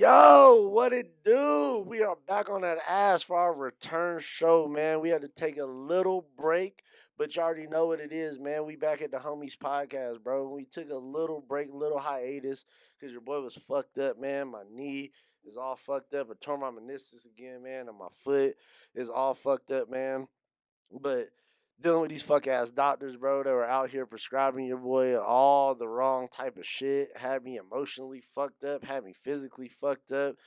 Yo, what it do? We are back on that ass for our return show, man. We had to take a little break, but you already know what it is, man. We back at the Homies Podcast, bro. We took a little break, little hiatus, because your boy was fucked up, man. My knee is all fucked up. I tore my meniscus again, man, and my foot is all fucked up, man. But dealing with these fuck ass doctors, bro, that were out here prescribing your boy all the wrong type of shit, had me emotionally fucked up, had me physically fucked up,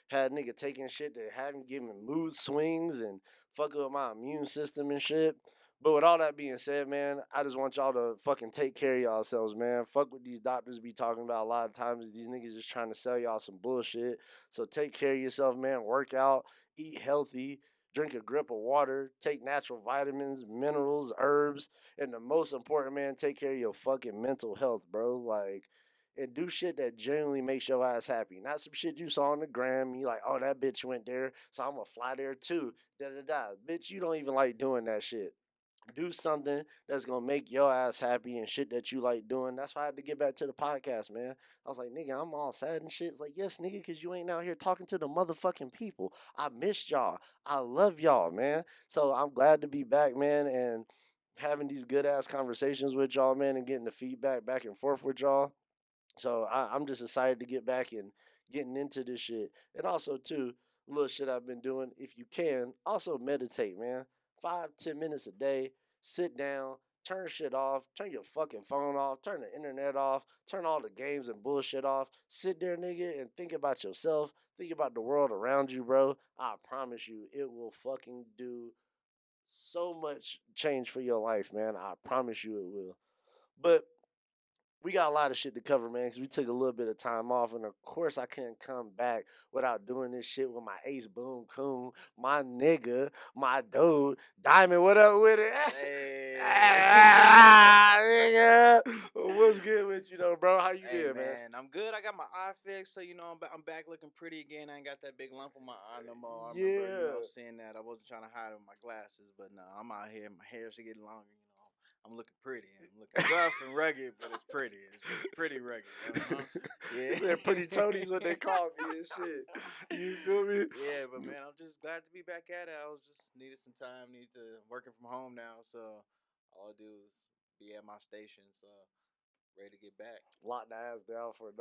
had nigga taking shit that had me giving mood swings and fucking with my immune system and shit. But with all that being said, man, I just want y'all to fucking take care of yourselves, man. Fuck what these doctors be talking about a lot of times. These niggas just trying to sell y'all some bullshit. So take care of yourself, man. Work out, eat healthy, drink a grip of water, take natural vitamins, minerals, herbs, and the most important, man, take care of your fucking mental health, bro. Like, and do shit that genuinely makes your ass happy. Not some shit you saw on the gram. You like, oh, that bitch went there, so I'm gonna fly there too. Da da da. Bitch, you don't even like doing that shit. Do something that's gonna make your ass happy and shit that you like doing. That's why I had to get back to the podcast, man. I was like, nigga, I'm all sad and shit. It's like, yes, nigga, because you ain't out here talking to the motherfucking people. I missed y'all. I love y'all, man. So I'm glad to be back, man, and having these good ass conversations with y'all, man, and getting the feedback back and forth with y'all. So I'm just excited to get back and getting into this shit. And also too, little shit I've been doing. If you can, also meditate, man. 5, 10 minutes a day. Sit down, turn shit off, turn your fucking phone off, turn the internet off, turn all the games and bullshit off. Sit there, nigga, and think about yourself. Think about the world around you, bro. I promise you, it will fucking do so much change for your life, man. I promise you it will. But we got a lot of shit to cover, man, because we took a little bit of time off. And of course, I couldn't come back without doing this shit with my ace boom coon, my nigga, my dude. Diamond, what up with it? Hey. Nigga. What's good with you, though, bro? How you Hey been, man? man, I'm good. I got my eye fixed, so I'm back looking pretty again. I ain't got that big lump on my eye no more. I remember, Yeah. seeing that. I wasn't trying to hide it with my glasses, but no, I'm out here. My hair's getting longer. I'm looking pretty. I'm looking rough and rugged, but it's pretty. It's pretty rugged. Yeah. They're pretty Tony's what they call me and shit. You feel me? Yeah, but man, I'm just glad to be back at it. I was just needed some time. Need to working from home now, so all I do is be at my station. So ready to get back. Locked the ass down for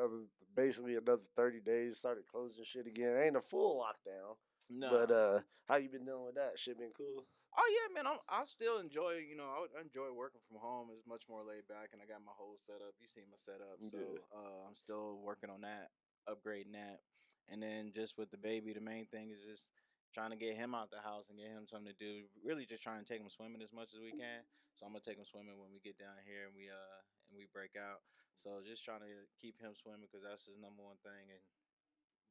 basically another 30 days. Started closing shit again. Ain't a full lockdown, but No. how you been dealing with that? Shit been cool. Oh yeah, man. I still enjoy. I enjoy working from home. It's much more laid back, and I got my whole setup. You see my setup, so Yeah. I'm still working on that, upgrading that, and then just with the baby, the main thing is just trying to get him out the house and get him something to do. Really, just trying to take him swimming as much as we can. So I'm gonna take him swimming when we get down here and we break out. So just trying to keep him swimming because that's his number one thing, and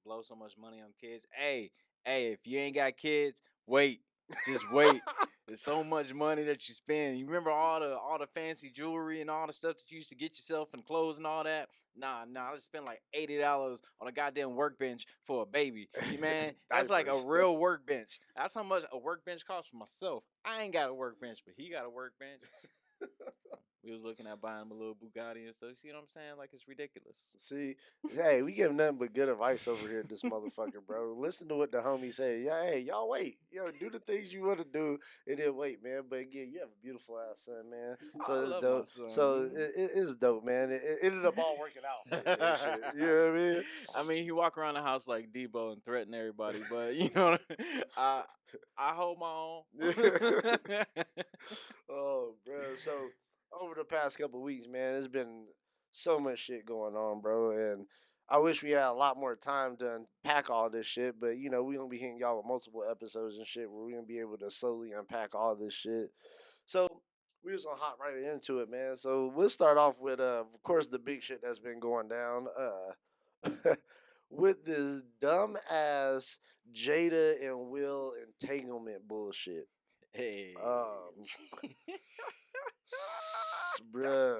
blow so much money on kids. Hey, if you ain't got kids, wait. Just wait. There's so much money that you spend. You remember all the fancy jewelry and all the stuff that you used to get yourself and clothes and all that? Nah. I just spent like $80 on a goddamn workbench for a baby. You man, that's like a Diapers. real workbench. That's how much a workbench costs for myself. I ain't got a workbench, but he got a workbench. We was looking at buying him a little Bugatti and stuff. See what I'm saying? Like it's ridiculous. See, hey, we give nothing but good advice over here, this motherfucker, bro. Listen to what the homie say. Yeah, hey, y'all wait. Yo, do the things you want to do and then wait, man. But again, you have a beautiful ass son, man. I So it's love my dope. son. So it's dope, man. It ended up all working out for you and shit. You know what I mean? I mean, he walk around the house like Debo and threaten everybody, but you know, I I hold my own. Oh, bro. So over the past couple weeks, man, there's been so much shit going on, bro, and I wish we had a lot more time to unpack all this shit. But we gonna be hitting y'all with multiple episodes and shit where we gonna be able to slowly unpack all this shit. So we just gonna hop right into it, man. So we'll start off with, of course, the big shit that's been going down. With this dumb ass Jada and Will entanglement bullshit. Hey. Um, bruh,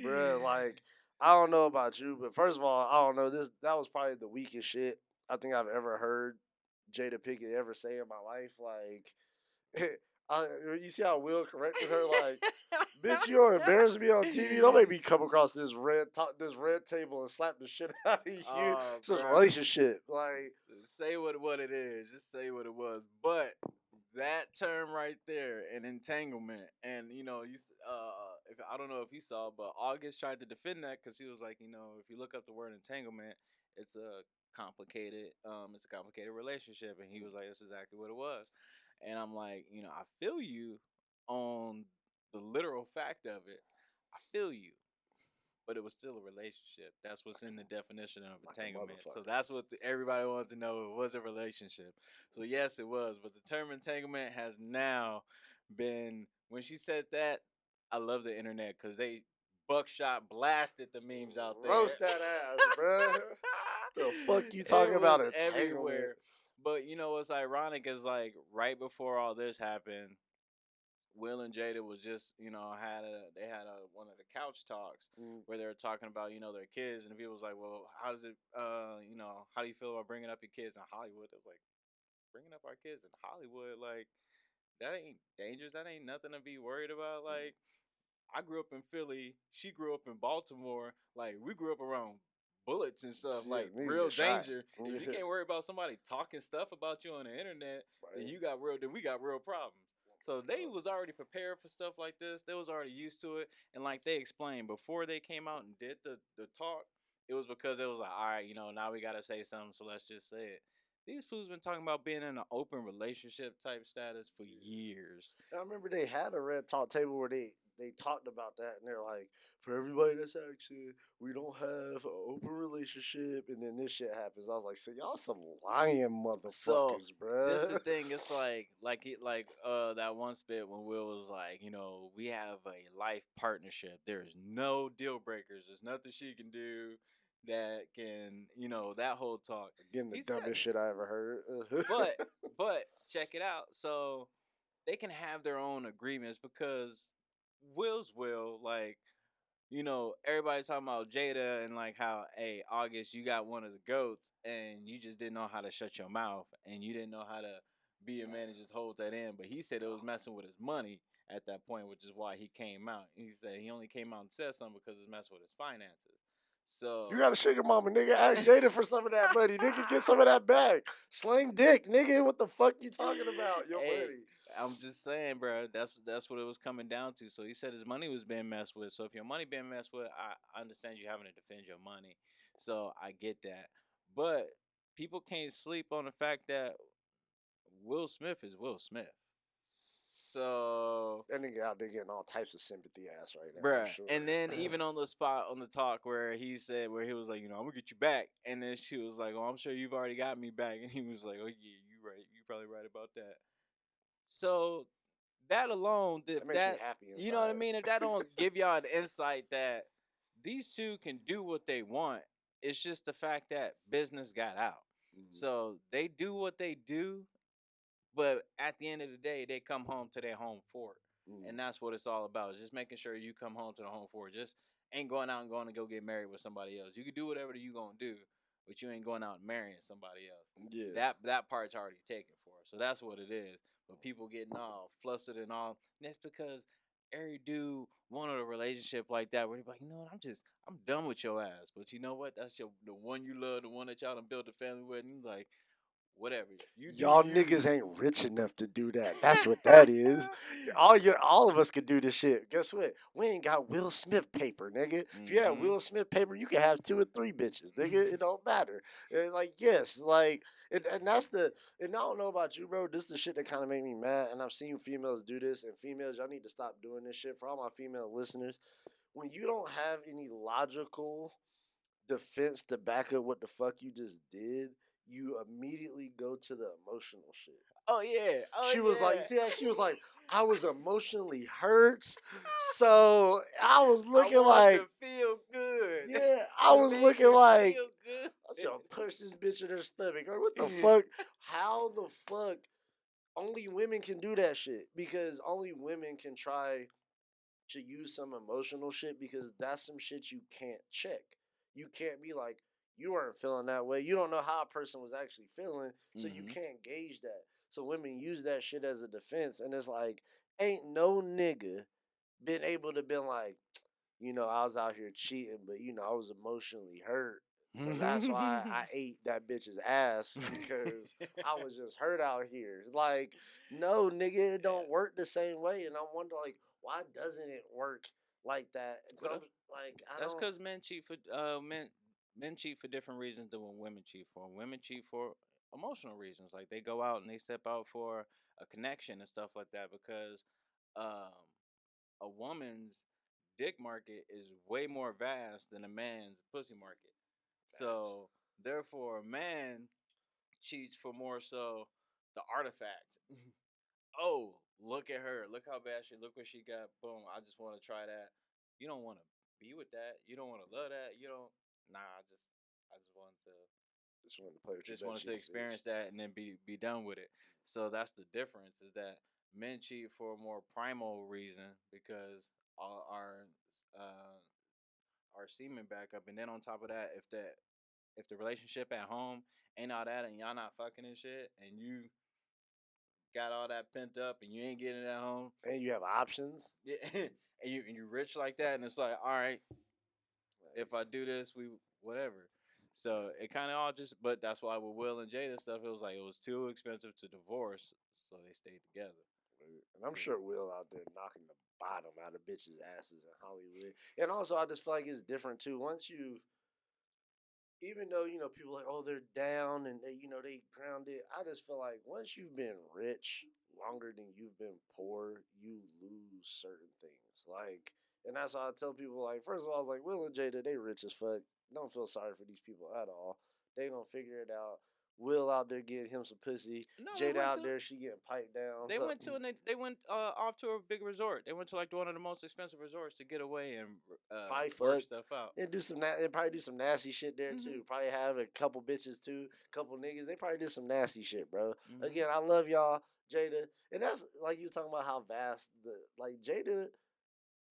bruh, like I don't know about you, but first of all, I don't know this. That was probably the weakest shit I think I've ever heard Jada Pickett ever say in my life. Like, you see how Will corrected her? Like, Bitch, you don't embarrass me on TV. Don't make me come across this red table and slap the shit out of you. Oh, It's a bro. relationship. Like, Say what it is. Just say what it was. But that term right there, an entanglement, and if I don't know if you saw, but August tried to defend that because he was like, if you look up the word entanglement, it's a complicated relationship, and he was like, that's exactly what it was, and I'm like, I feel you on the literal fact of it. I feel you, but it was still a relationship. That's what's in the definition of like a entanglement. So motherfucker. that's what everybody wants to know. It was a relationship. So yes, it was. But the term entanglement has now been. When she said that, I love the internet because they buckshot blasted the memes out there. Roast that ass, bruh. The fuck you It talking was about entanglement? everywhere. But what's ironic is like right before all this happened, Will and Jada was just, they had one of the couch talks Mm. where they were talking about, their kids, and people was like, well, how does it, how do you feel about bringing up your kids in Hollywood? It was like, bringing up our kids in Hollywood, like, that ain't dangerous. That ain't nothing to be worried about. Like, I grew up in Philly. She grew up in Baltimore. Like, we grew up around bullets and stuff, Yeah, like niggas real get shot. danger. If you can't worry about somebody talking stuff about you on the internet, then Right. then we got real problems. So they was already prepared for stuff like this. They was already used to it. And like they explained, before they came out and did the talk, it was because it was like, all right, now we gotta say something, so let's just say it. These fools been talking about being in an open relationship type status for years. I remember they had a red talk table where they talked about that, and they're like, for everybody that's asking, we don't have an open relationship, and then this shit happens. I was like, so y'all some lying So motherfuckers, this the bruh. thing. It's like that one spit when Will was like, we have a life partnership. There's no deal breakers. There's nothing she can do that can that whole talk. Again, the He said dumbest it, shit I ever heard. but but check it out. So they can have their own agreements because Will's will like everybody talking about Jada and like how, hey, August, you got one of the goats and you just didn't know how to shut your mouth and you didn't know how to be a man and just hold that in. But he said it was messing with his money at that point, which is why he came out. He said he only came out and said something because it's messing with his finances. You So got a sugar mama, nigga. Ask Jada for some of that money, nigga. Get some of that back. Slang dick, nigga. What the fuck you talking about? Your hey, money. I'm just saying, bro. That's what it was coming down to. So he said his money was being messed with. So if your money being messed with, I understand you having to defend your money. So I get that. But people can't sleep on the fact that Will Smith is Will Smith. So, That nigga out there getting all types of sympathy ass right now, I'm bruh. sure. And then even on the spot on the talk where he said where he was like, I'm gonna get you back, and then she was like, oh, I'm sure you've already got me back, and he was like, oh yeah, you right, you probably right about that. So that alone, That makes me happy inside. you know what I mean? If that don't give y'all an insight that these two can do what they want, it's just the fact that business got out. Mhm. So they do what they do, but at the end of the day, they come home to their home fort. Mhm. And that's what it's all about. Is just making sure you come home to the home fort. Just ain't going out and going to go get married with somebody else. You can do whatever you gonna do, but you ain't going out and marrying somebody else. Yeah. That part's already taken for. So that's what it is. But people getting all flustered and all, and that's because every dude wanted a relationship like that where they're like, what, I'm done with your ass. But you know what? That's the one you love, the one that y'all done built a family with, and you like, whatever. You do Y'all you. niggas ain't rich enough to do that. That's what that is. All of us can do this shit. Guess what? We ain't got Will Smith paper, nigga. If you had Will Smith paper, you can have 2 or 3 bitches, nigga. It don't matter. And like, yes, like, and that's the. And I don't know about you, bro. This is the shit that kind of made me mad. And I've seen females do this. And females, y'all need to stop doing this shit. For all my female listeners, when you don't have any logical defense to back up what the fuck you just did, you immediately go to the emotional shit. Oh yeah. Oh She was like, you yeah. see how she was like, I was emotionally hurt, so I was I looking want like, to feel good. yeah, I You was made looking me like, feel good. I'm trying to push this bitch in her stomach. Like, what the fuck? How the fuck? Only women can do that shit because only women can try to use some emotional shit because that's some shit you can't check. You can't be like, you weren't feeling that way. You don't know how a person was actually feeling, so you can't gauge that. So women use that shit as a defense, and it's like, ain't no nigga been able to been like, I was out here cheating, but I was emotionally hurt. So that's why I ate that bitch's ass because I was just hurt out here. Like, no, nigga, it don't work the same way. And I wonder, like, why doesn't it work like that? 'Cause I'm like, I That's don't. because men cheat for different reasons than what women cheat for. Women cheat for emotional reasons, like they go out and they step out for a connection and stuff like that. Because um, a woman's dick market is way more vast than a man's pussy market. So therefore, a man cheats for more so the artifact. Oh, look at her. Look how bad she. Look what she got. Boom. I just want to try that. You don't want to be with that. You don't want to love that. You don't. Nah. I just wanted to. Just wanted to play with your Just butt wanted to cheeks, bitch. experience that and then be done with it. So that's the difference. Is that men cheat for a more primal reason because uh, our semen back up, and then on top of that, if the relationship at home ain't all that, and y'all not fucking and shit, and you got all that pent up, and you ain't getting it at home, And you have options. yeah, and you rich like that, and it's like, all right, if I do this, we whatever. So it kind of all just, but that's why with Will and Jada stuff, it was like it was too expensive to divorce, so they stayed together. And I'm sure Will out there knocking the bottom out of bitches' asses in Hollywood. And also, I just feel like it's different too. Once you, even though people like, oh, they're down and they grounded. I just feel like once you've been rich longer than you've been poor, you lose certain things. Like, and that's why I tell people, like, first of all, I was like, Will and Jada, they rich as fuck. Don't feel sorry for these people at all. They gonna figure it out. Will out there getting him some pussy. No, they Jada went out to there, she getting piped down. they So went to and they went off to a big resort. They went to like one of the most expensive resorts to get away and probably work fuck. stuff out. And do some and probably do some nasty shit there Hmm. too. Probably have a couple bitches too, couple niggas. They probably did some nasty shit, bro. Hmm. Again, I love y'all, Jada, and that's like you talking about how vast the like Jada.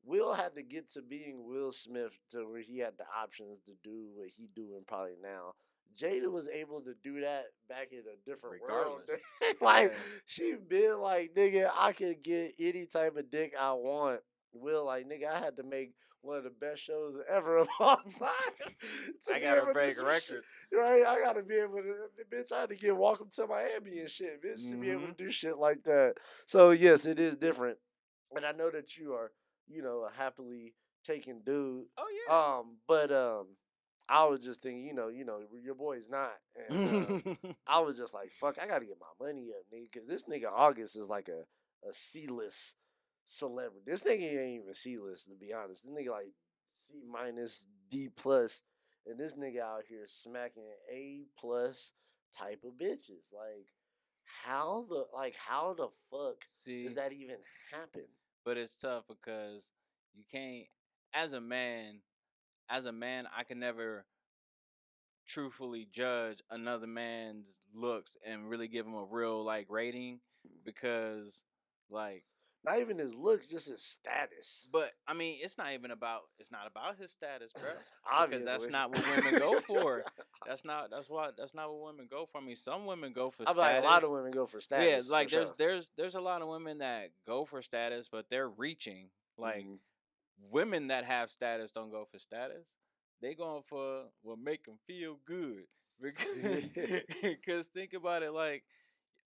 Will had to get to being Will Smith to where he had the options to do what he doing probably now. Jada was able to do that back in a different world. Regardless, Like yeah. she been like, nigga, I could get any type of dick I want. Will like, nigga, I had to make one of the best shows ever of all time to I be gotta able to do break some shit. records. Right? I gotta be able to, bitch. I had to get Welcome to Miami and shit, bitch, to be able Hmm. to do shit like that. So yes, it is different, and I know that you are a happily taken dude. Oh yeah. But I was just thinking, your boy's not, and I was just like, fuck, I gotta get my money up, nigga, because this nigga August is like a C-list celebrity. This nigga ain't even C-list to be honest. This nigga like C minus D plus, and this nigga out here smacking A+ type of bitches. Like, how the fuck does See, that even happen? but it's tough because you can't, as a man, I can never truthfully judge another man's looks and really give him a real like rating because like Not even his looks, just his status. but I mean it's not about his status, bro. Because that's Obviously. not what women go for. That's not what women go for. I mean, some women go for I feel like a lot status. of women go for Yeah, status for like sure. there's a lot of women that go for status, but they're reaching. Like Mhm. women that have status don't go for status. They going for what make them feel good. Because think about it, like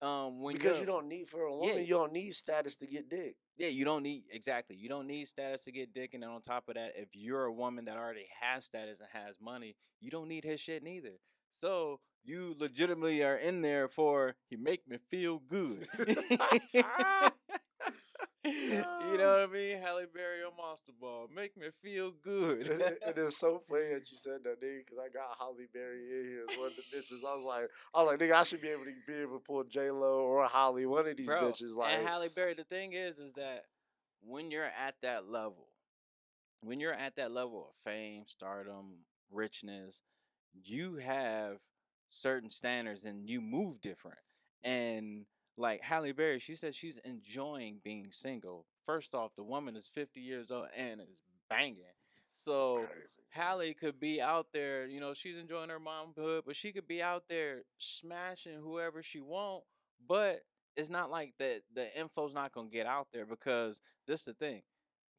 when Because you're you don't need for a yeah woman, you don't need status to get dick. yeah you don't need exactly you don't need status to get dick, and then on top of that, if you're a woman that already has status and has money, you don't need his shit neither. So you legitimately are in there for he make me feel good. You know what I mean? Halle Berry on Monster Ball. Make me feel good. It is so funny that you said that, nigga, because I got Holly Berry in here as one of the bitches. I was like, nigga, I should be able to pull J Lo or Holly, one of these Bro, bitches. and Like, Halle Berry, the thing is that when you're at that level, when you're at that level of fame, stardom, richness, you have certain standards and you move different. And like Halle Berry, she said she's enjoying being single. First off, the woman is 50 years old and is banging. So crazy. Halle could be out there, she's enjoying her momhood, but she could be out there smashing whoever she want. But it's not like the info's not gonna get out there because this is the thing.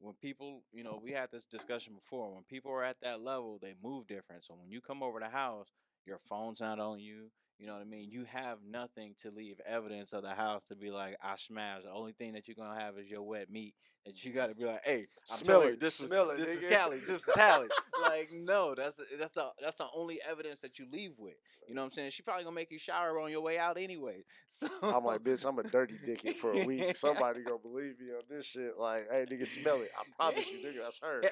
when people, we had this discussion before. When people are at that level, they move different. So when you come over the house, your phone's not on you. You know what I mean? You have nothing to leave evidence of the house to be like, I smashed. The only thing that you're gonna have is your wet meat that you gotta be like, hey, I'm Smell telling you, it, smell it, this is nigga. Cali, this is Cali. Like, no, that's the only evidence that you leave with. You know what I'm saying? She probably gonna make you shower on your way out anyway. So I'm like, bitch, I'm a dirty dickhead for a week. Somebody gonna believe me on this shit. Like, hey, nigga, smell it. I promise you, nigga, that's her.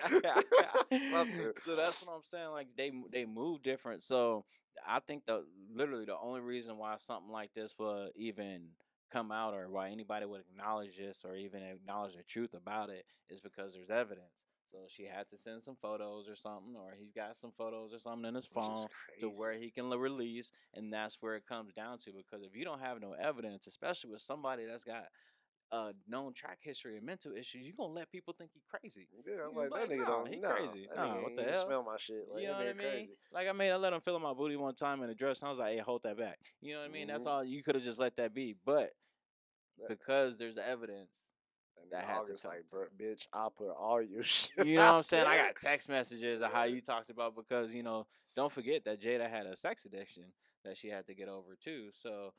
Something. So that's what I'm saying. Like they move different. So I think the literally the only reason why something like this will even come out, or why anybody would acknowledge this or even acknowledge the truth about it, is because there's evidence. So she had to send some photos or something, or he's got some photos or something in his Which is phone to where crazy. he can release, and that's where it comes down to. Because if you don't have no evidence, especially with somebody that's got known track history and mental issues, you gonna let people think he crazy. Yeah, I'm You like, that like, nigga nah, don't he no. crazy. That Nah, nigga what ain't the even hell? smell my shit. Like You know that what I nigga mean? crazy. Like I let him feel on my booty one time in the dress, and I was like, hey, hold that back. You know what I mean? That's Mm-hmm. all. You could have just let that be, but because there's evidence And that nigga had to August come like, through. bro, bitch, I'll put all your shit You know what out I'm saying? I there. got text messages of how you talked about, because don't forget that Jada had a sex addiction that she had to get over too. So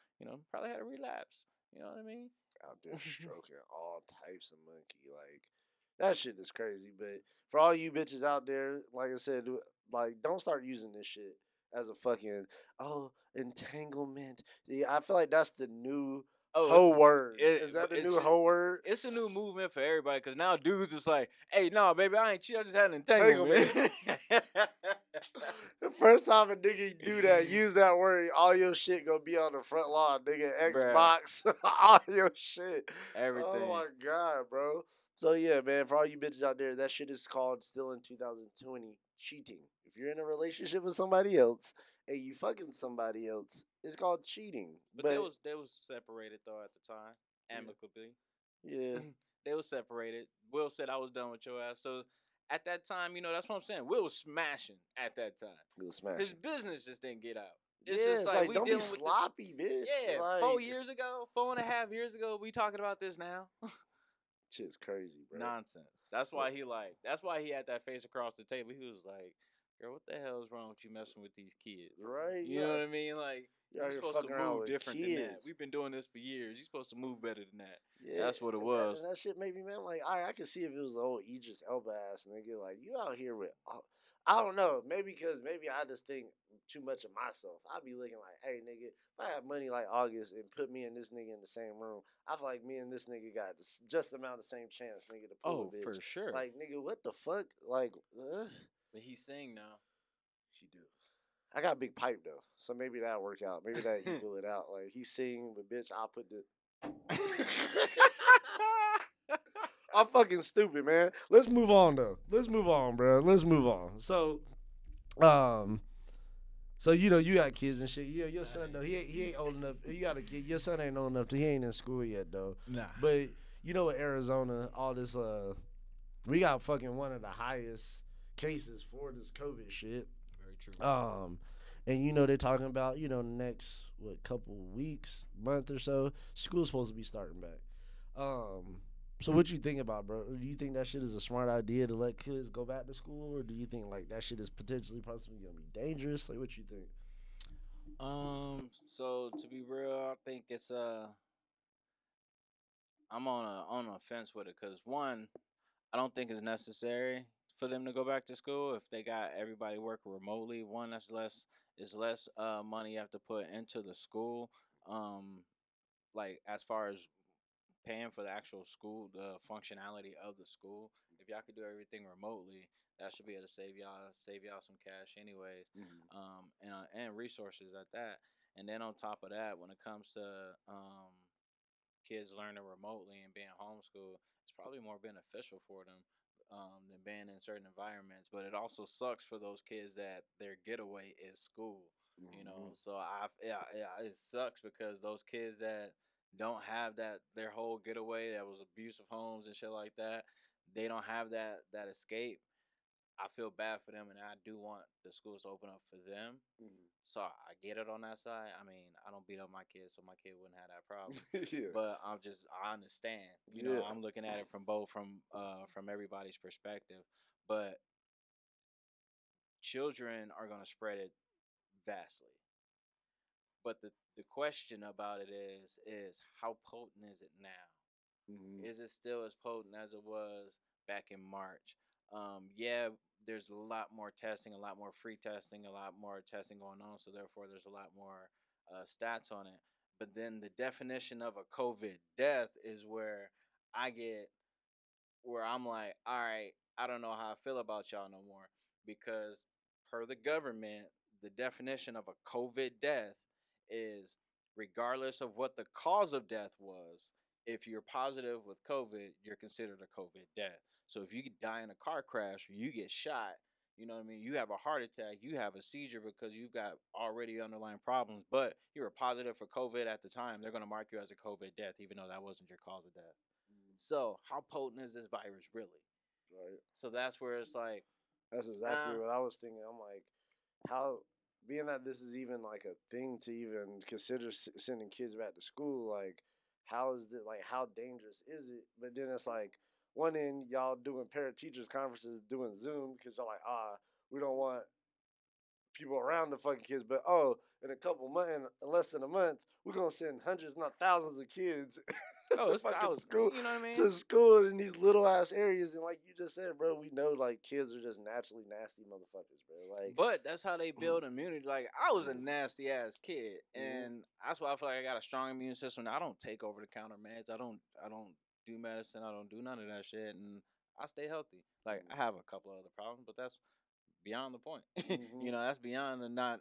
probably had a relapse. You know what I mean? Out there stroking all types of monkey. Like that shit is crazy. But for all you bitches out there, like I said, like don't start using this shit as a fucking entanglement. Yeah, I feel like that's the new Oh, hoe word. Is that the new it's hoe word? it's a new movement for everybody, because now dudes is like, hey, no, baby, I ain't cheat. I just had an Entanglement. entanglement. The first time a nigga do that, use that word, all your shit gonna be on the front lawn, nigga. Bruh, Xbox, all your shit. Oh everything. my god, bro. So yeah, man, for all you bitches out there, that shit is called still in 2020 cheating. If you're in a relationship with somebody else and you fucking somebody else, it's called cheating. But But they was separated though at the time, yeah, amicably. yeah, They was separated. Will said I was done with your ass. So at that time, that's what I'm saying. Will was smashing at that time. we was His smashing. business just didn't get out. It's Yeah, just it's like like we don't be dealing with the sloppy, bitch. yeah, Like 4 years ago, 4.5 years ago, we talking about this now. shit's crazy, bro. Nonsense. That's But why that's why he had that face across the table. He was like, girl, what the hell is wrong with you messing with these kids? right, You know what I mean? Like, you out you're here supposed to fucking around move with different than that. kids. We've been doing this for years. You're supposed to move better than that. Yeah, That's what it and that, was. and that shit made me mad. Like, all right, I could see if it was the old Idris Elba ass nigga. Like, you out here with, I don't know, maybe because maybe I just think too much of myself. I'd be looking like, hey, nigga, if I have money like August and put me and this nigga in the same room, I feel like me and this nigga got just amount of same chance, nigga, to pull a Oh, bitch. for sure. Like, nigga, what the fuck? Like, But he's saying now. he do. I got a big pipe though, so maybe that'll work out. Maybe that equal it out. Like he's singing, but bitch, I'll put the. I'm fucking stupid, man. Let's move on though. Let's move on, bro. Let's move on. Um, so you got kids and shit. Yeah, your son though, he ain't old enough. You got a kid. Your son ain't old enough to. He ain't in school yet though. Nah. But with Arizona, all this we got fucking one of the highest cases for this COVID shit. Very true. And they're talking about next couple weeks, month or so, school's supposed to be starting back. So what you think about, bro? Do you think that shit is a smart idea to let kids go back to school, or do you think like that shit is potentially possibly gonna be dangerous? Like, what you think? So to be real, I think I'm on a fence with it, because one, I don't think it's necessary for them to go back to school if they got everybody working remotely. One, that's less is less money you have to put into the school. Um, like as far as paying for the actual school, the functionality of the school. If y'all could do everything remotely, that should be able to save y'all some cash, anyways, Mm-hmm. and resources at that. And then on top of that, when it comes to kids learning remotely and being homeschooled, it's probably more beneficial for them than being in certain environments. But it also sucks for those kids that their getaway is school. Mm-hmm. So it sucks because those kids that don't have that their whole getaway that was abusive homes and shit like that, they don't have that escape. I feel bad for them, and I do want the schools to open up for them. Mhm. So I get it on that side. I mean, I don't beat up my kids, so my kid wouldn't have that problem. Yeah. But I understand. Yeah. I'm looking at it from both from everybody's perspective. But children are gonna spread it vastly. But the question about it is how potent is it now? Mhm. Is it still as potent as it was back in March? Yeah, there's a lot more testing, a lot more free testing, a lot more testing going on. So therefore, there's a lot more stats on it. But then the definition of a COVID death is I get where I'm like, all right, I don't know how I feel about y'all no more because per the government, the definition of a COVID death is regardless of what the cause of death was, if you're positive with COVID, you're considered a COVID death. So if you die in a car crash or you get shot, you know what I mean? You have a heart attack, you have a seizure because you've got already underlying problems, but you were positive for COVID at the time, they're going to mark you as a COVID death, even though that wasn't your cause of death. So, how potent is this virus really? Right. So that's where it's like, That's exactly what I was thinking. I'm like, how, being that this is even like a thing to even consider sending kids back to school, like, how is it, like, how dangerous is it? But then it's like, one end, y'all doing parent teachers conferences, doing Zoom, because y'all like, we don't want people around the fucking kids, but in a couple months, in less than a month, we're gonna send hundreds, not thousands of kids oh, to it's fucking thousands. school, You know what I mean? in these little ass areas. And like you just said, bro, we know like kids are just naturally nasty motherfuckers, bro. Like, But that's how they build immunity. Like I was a nasty ass kid, mhm, and that's why I feel like I got a strong immune system. I don't take over the counter meds. I don't do medicine. I don't do none of that shit, and I stay healthy. Like I have a couple of other problems, but that's beyond the point. mhm, That's beyond the not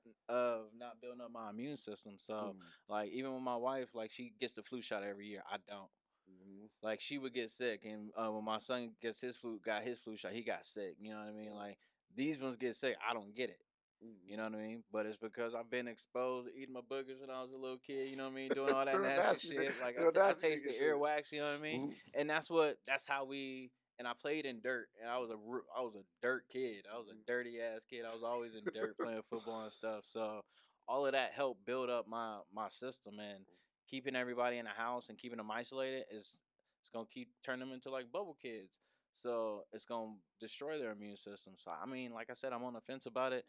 building up my immune system. So mhm, like even with my wife, like she gets the flu shot every year. I don't. mhm, Like she would get sick, and when my son got his flu shot, he got sick. You know what I mean? Like these ones get sick, I don't get it. You mhm. know what I mean? But it's because I've been exposed to eating my boogers when I was a little kid. You know what I mean? Doing all that Doing nasty nasty, shit. Like doing I nasty nigga tasted shit. earwax. You know what I mean? Mhm, And that's how we. And I played in dirt, and I was a dirt kid. I was a dirty ass kid. I was always in dirt playing football and stuff. So all of that helped build up my system, and keeping everybody in the house and keeping them isolated is it's gonna keep turn them into like bubble kids. So it's gonna destroy their immune system. So I mean, like I said, I'm on the fence about it.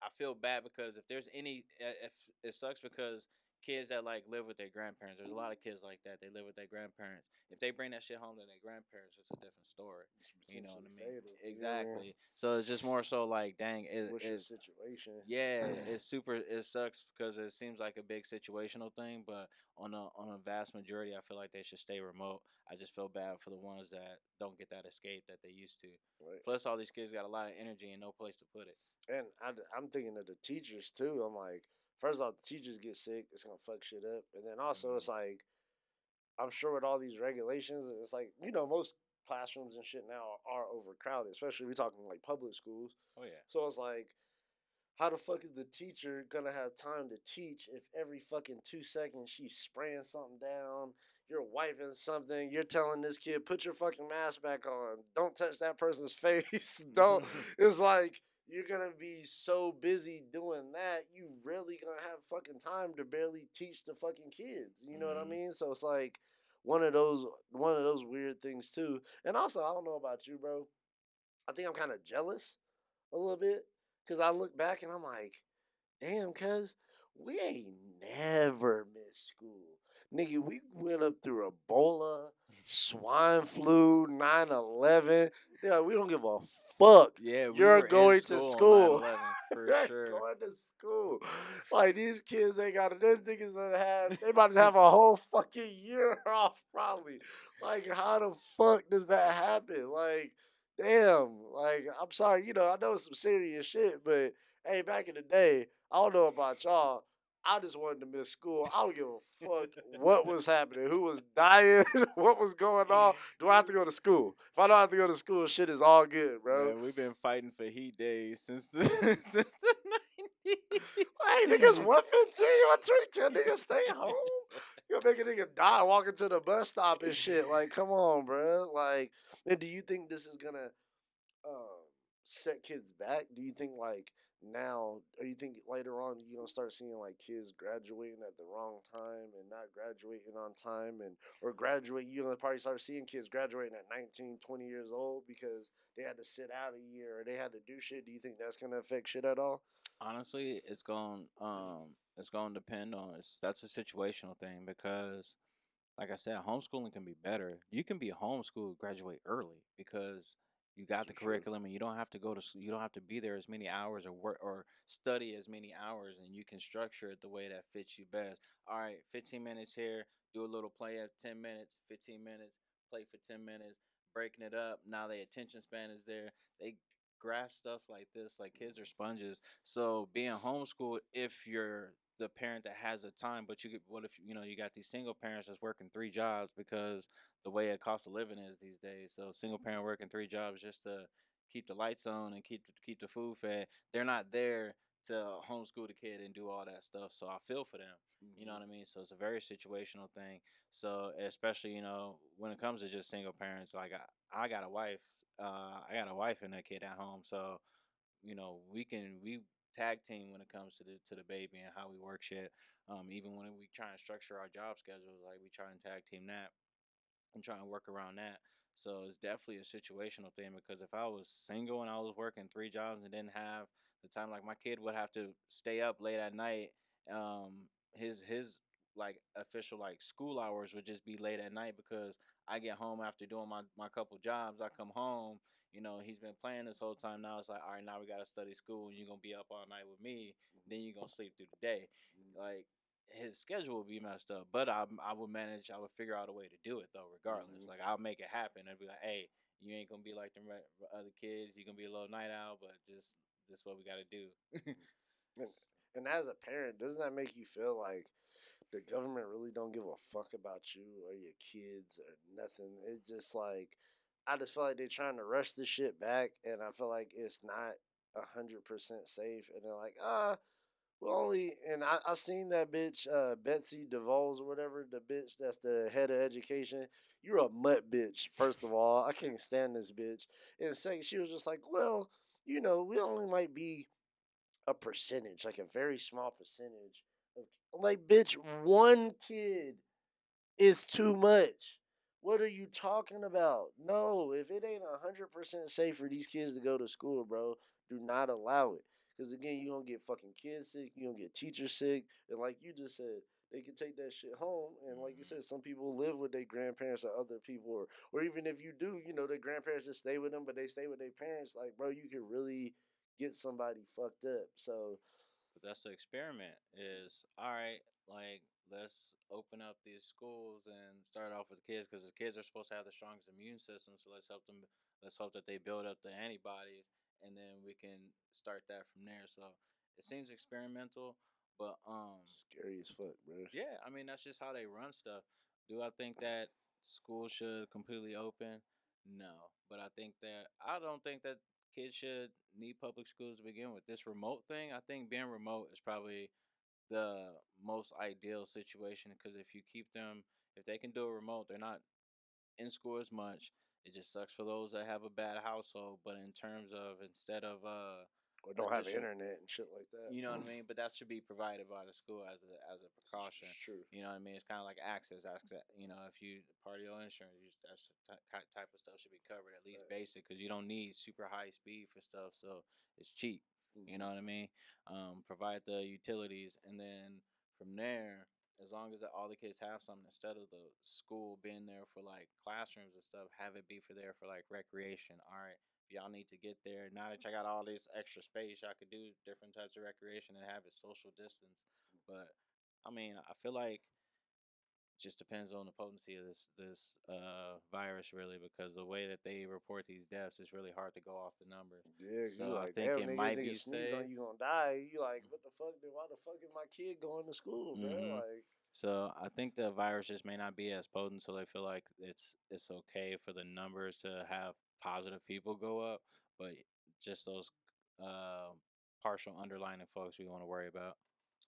I feel bad because if there's any, if it sucks because kids that like live with their grandparents, there's a lot of kids like that. They live with their grandparents. If they bring that shit home to their grandparents, it's a different story. it's You know what potentially I mean? fatal. Yeah. Exactly. So it's just more so like, dang, What's your situation? yeah, it's super. It sucks because it seems like a big situational thing, but on a vast majority, I feel like they should stay remote. I just feel bad for the ones that don't get that escape that they used to. Right. Plus, all these kids got a lot of energy and no place to put it. And I'm thinking of the teachers too. I'm like, first off, the teachers get sick, it's gonna fuck shit up. And then also, it's Hmm. like, I'm sure with all these regulations, it's like, most classrooms and shit now are overcrowded, especially we talking like public schools. Oh yeah. So it's like, how the fuck is the teacher gonna have time to teach if every fucking 2 seconds she's spraying something down, you're wiping something, you're telling this kid, put your fucking mask back on, don't touch that person's face, don't. It's like, you're gonna be so busy doing that, you really gonna have fucking time to barely teach the fucking kids. You know what I Hmm. mean? So it's like one of those weird things too. And also, I don't know about you, bro. I think I'm kind of jealous a little bit because I look back and I'm like, damn, cuz we ain't never missed school. Nigga, we went up through Ebola, swine flu, 9/11. Yeah, we don't give a fuck. Yeah, we You're were in going to school on school. 9/11 for You're sure. going to school. Like, these kids, they got it. These niggas that they about to have a whole fucking year off, probably. Like, how the fuck does that happen? Like, damn. Like, I'm sorry, I know it's some serious shit, but hey, back in the day, I don't know about y'all. I just wanted to miss school. I don't give a fuck what was happening, who was dying, what was going on. Do I have to go to school? If I don't have to go to school, shit is all good, bro. Man, we've been fighting for heat days since the since the Hey, niggas, 90s. 115, 120, can niggas stay home? You gonna make a nigga die walking to the bus stop and shit. Like, come on, bro. Like, and do you think this is gonna um, set kids back? Do you think like now, or you think later on you're gonna start seeing like kids graduating at the wrong time and not graduating on time, and or graduate? You're gonna probably start seeing kids graduating at 19, 20 years old because they had to sit out a year or they had to do shit. Do you think that's gonna affect shit at all? Honestly, it's going to depend on that's a situational thing because like I said, homeschooling can be better. You can be homeschooled, graduate early because you got the True. curriculum and you don't have to go to you don't have to be there as many hours or work or study as many hours, and you can structure it the way that fits you best. All right, 15 minutes here, do a little play at 10 minutes, 15 minutes, play for 10 minutes, breaking it up. Now the attention span is there. They grasp stuff like this, like kids are sponges. So being homeschooled, if you're the parent that has the time, but you get what if you got these single parents that's working three jobs because the way a cost of living is these days. So single parent working three jobs just to keep the lights on and keep the food fed. They're not there to homeschool the kid and do all that stuff. So I feel for them. You know Mm-hmm. what I mean? So it's a very situational thing. So especially when it comes to just single parents, like I got a wife. I got a wife and a kid at home. So we tag team when it comes to the baby and how we work shit. Even when we try and structure our job schedules, like we try and tag team that and try and work around that. So it's definitely a situational thing because if I was single and I was working three jobs and didn't have the time, like my kid would have to stay up late at night. His like official like school hours would just be late at night because I get home after doing my couple jobs. I come home, he's been playing this whole time. Now it's like, all right, now we gotta study school and you're gonna be up all night with me. Then you're gonna sleep through the day. Like his schedule would be messed up, but I would manage. I would figure out a way to do it though, regardless. Mm-hmm. Like I'll make it happen. I'd be like, hey, you ain't gonna be like the other kids. You're gonna be a little night owl, but just this what we got to do. And, and as a parent, doesn't that make you feel like the government really don't give a fuck about you or your kids or nothing? It's just like I just feel like they're trying to rush this shit back, and I feel like it's not 100% safe. And they're like, well, only, and I seen that bitch, Betsy DeVos or whatever, the bitch that's the head of education. You're a mutt bitch, first of all. I can't stand this bitch. And second, she was just like, well, we only might be a percentage, like a very small percentage of, like, bitch, one kid is too much. What are you talking about? No, if it ain't 100% safe for these kids to go to school, bro, do not allow it. Because again, you're gonna get fucking kids sick, you're gonna get teachers sick, and like you just said, they can take that shit home. And like you Mm-hmm. said, some people live with their grandparents or other people, or even if you do, their grandparents just stay with them, but they stay with their parents. Like, bro, you can really get somebody fucked up. So, But that's the experiment. Is all right. Like let's open up these schools and start off with kids because the kids are supposed to have the strongest immune system. So let's help them. Let's hope that they build up the antibodies, and then we can start that from there. So it seems experimental, but scary as fuck, bro. yeah, I mean that's just how they run stuff. Do I think that school should completely open? No, but I don't think that kids should need public schools to begin with. This remote thing, I think being remote is probably the most ideal situation because if they can do it remote, they're not in school as much. It just sucks for those that have a bad household. But in terms of instead of Or don't have addition internet and shit like that. you know what I mean? But that should be provided by the school as a precaution. It's true. You know what I mean? It's kind of like access. Access. If you part of your insurance, that's type of stuff should be covered at least Right. basic because you don't need super high speed for stuff, so it's cheap. You Mm-hmm. know what I mean? Provide the utilities, and then from there, as long as all the kids have something instead of the school being there for like classrooms and stuff, have it be for there for like recreation. All right, y'all need to get there. Now that y'all got all this extra space, y'all could do different types of recreation and have it social distance. But I mean, I feel like it just depends on the potency of this virus, really, because the way that they report these deaths is really hard to go off the numbers. Yeah, So you I like, think damn, it nigga, might nigga be sneeze on safe. you gonna die. You like, what the fuck? Then why the fuck is my kid going to school, bro? hmm Like, So I think the virus just may not be as potent, so they feel like it's okay for the numbers to have positive people go up, but just those uh, partial underlining folks we want to worry about.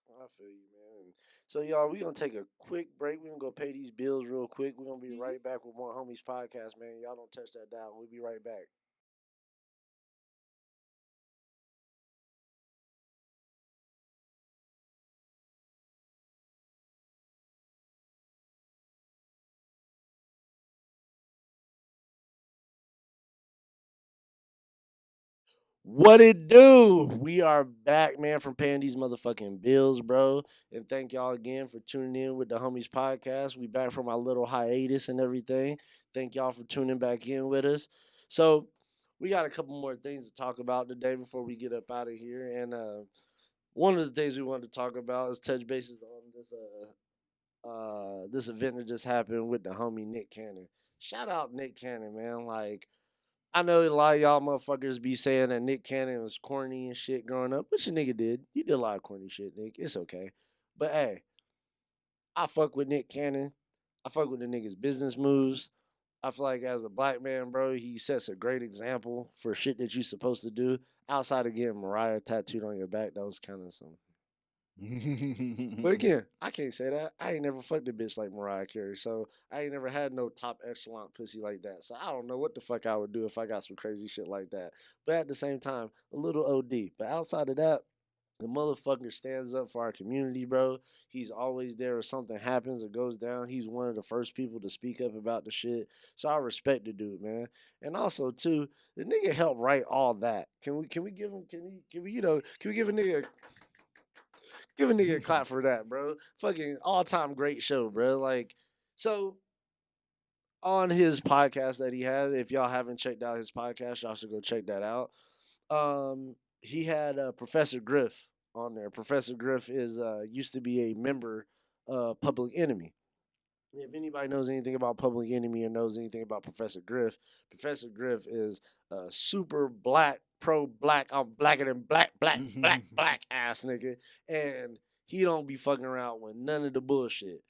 I feel you, man. And so, y'all, we gonna take a quick break. We gonna go pay these bills real quick. We gonna be right back with more homies podcast, man. Y'all don't touch that dial. We'll be right back. What it do? We are back, man, from paying these motherfucking bills, bro. And thank y'all again for tuning in with the Homies Podcast. We back from our little hiatus and everything. Thank y'all for tuning back in with us. So we got a couple more things to talk about today before we get up out of here. And one of the things we wanted to talk about is touch bases on this event that just happened with the homie Nick Cannon. Shout out Nick Cannon, man. Like, I know a lot of y'all motherfuckers be saying that Nick Cannon was corny and shit growing up, which a nigga did. You did a lot of corny shit, Nick. It's okay. But hey, I fuck with Nick Cannon. I fuck with the nigga's business moves. I feel like as a black man, bro, he sets a great example for shit that you supposed to do. Outside of getting Mariah tattooed on your back, that was kind of some. But again, I can't say that. I ain't never fucked a bitch like Mariah Carey, so I ain't never had no top echelon pussy like that. So I don't know what the fuck I would do if I got some crazy shit like that. But at the same time, a little OD. But outside of that, the motherfucker stands up for our community, bro. He's always there if something happens or goes down. He's one of the first people to speak up about the shit. So I respect the dude, man. And also too, the nigga helped write all that. Can we give him can we can we give a nigga a clap for that, bro? Fucking all time great show, bro. Like, so on his podcast that he had, if y'all haven't checked out his podcast, y'all should go check that out. He had Professor Griff on there. Professor Griff is used to be a member of Public Enemy. If anybody knows anything about Public Enemy or knows anything about Professor Griff is a super black, pro black, I'm blacker than black ass nigga. And he don't be fucking around with none of the bullshit.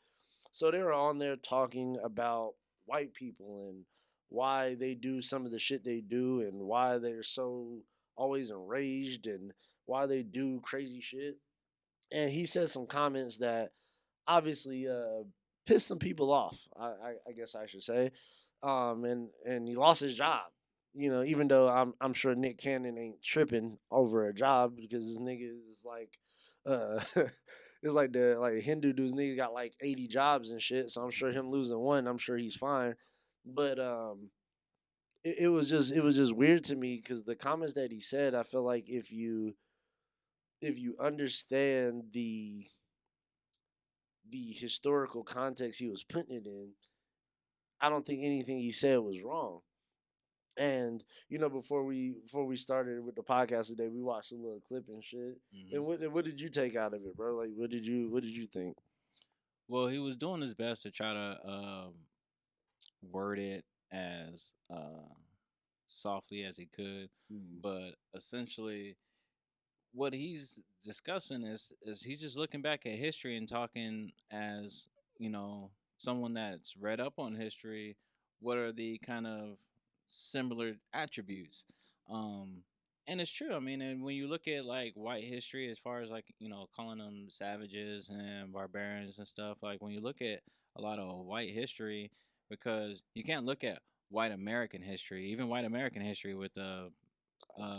So they were on there talking about white people and why they do some of the shit they do and why they're so always enraged and why they do crazy shit. And he said some comments that obviously pissed some people off. I guess I should say, and he lost his job. You know, even though I'm sure Nick Cannon ain't tripping over a job because this nigga is like, it's like the Hindu dude's nigga got like 80 jobs and shit. So I'm sure him losing one, I'm sure he's fine. But it was just weird to me because the comments that he said, I feel like if you understand the historical context he was putting it in, I don't think anything he said was wrong. And before we started with the podcast today, we watched a little clip and shit. And what did you take out of it, bro? Like, what did you think? Well, he was doing his best to try to word it as softly as he could, but essentially, what he's discussing is he's just looking back at history and talking as someone that's read up on history. What are the kind of similar attributes? Um, and it's true. I mean, and when you look at like white history, as far as like calling them savages and barbarians and stuff, like when you look at a lot of white history, because you can't look at white American history, even white American history with the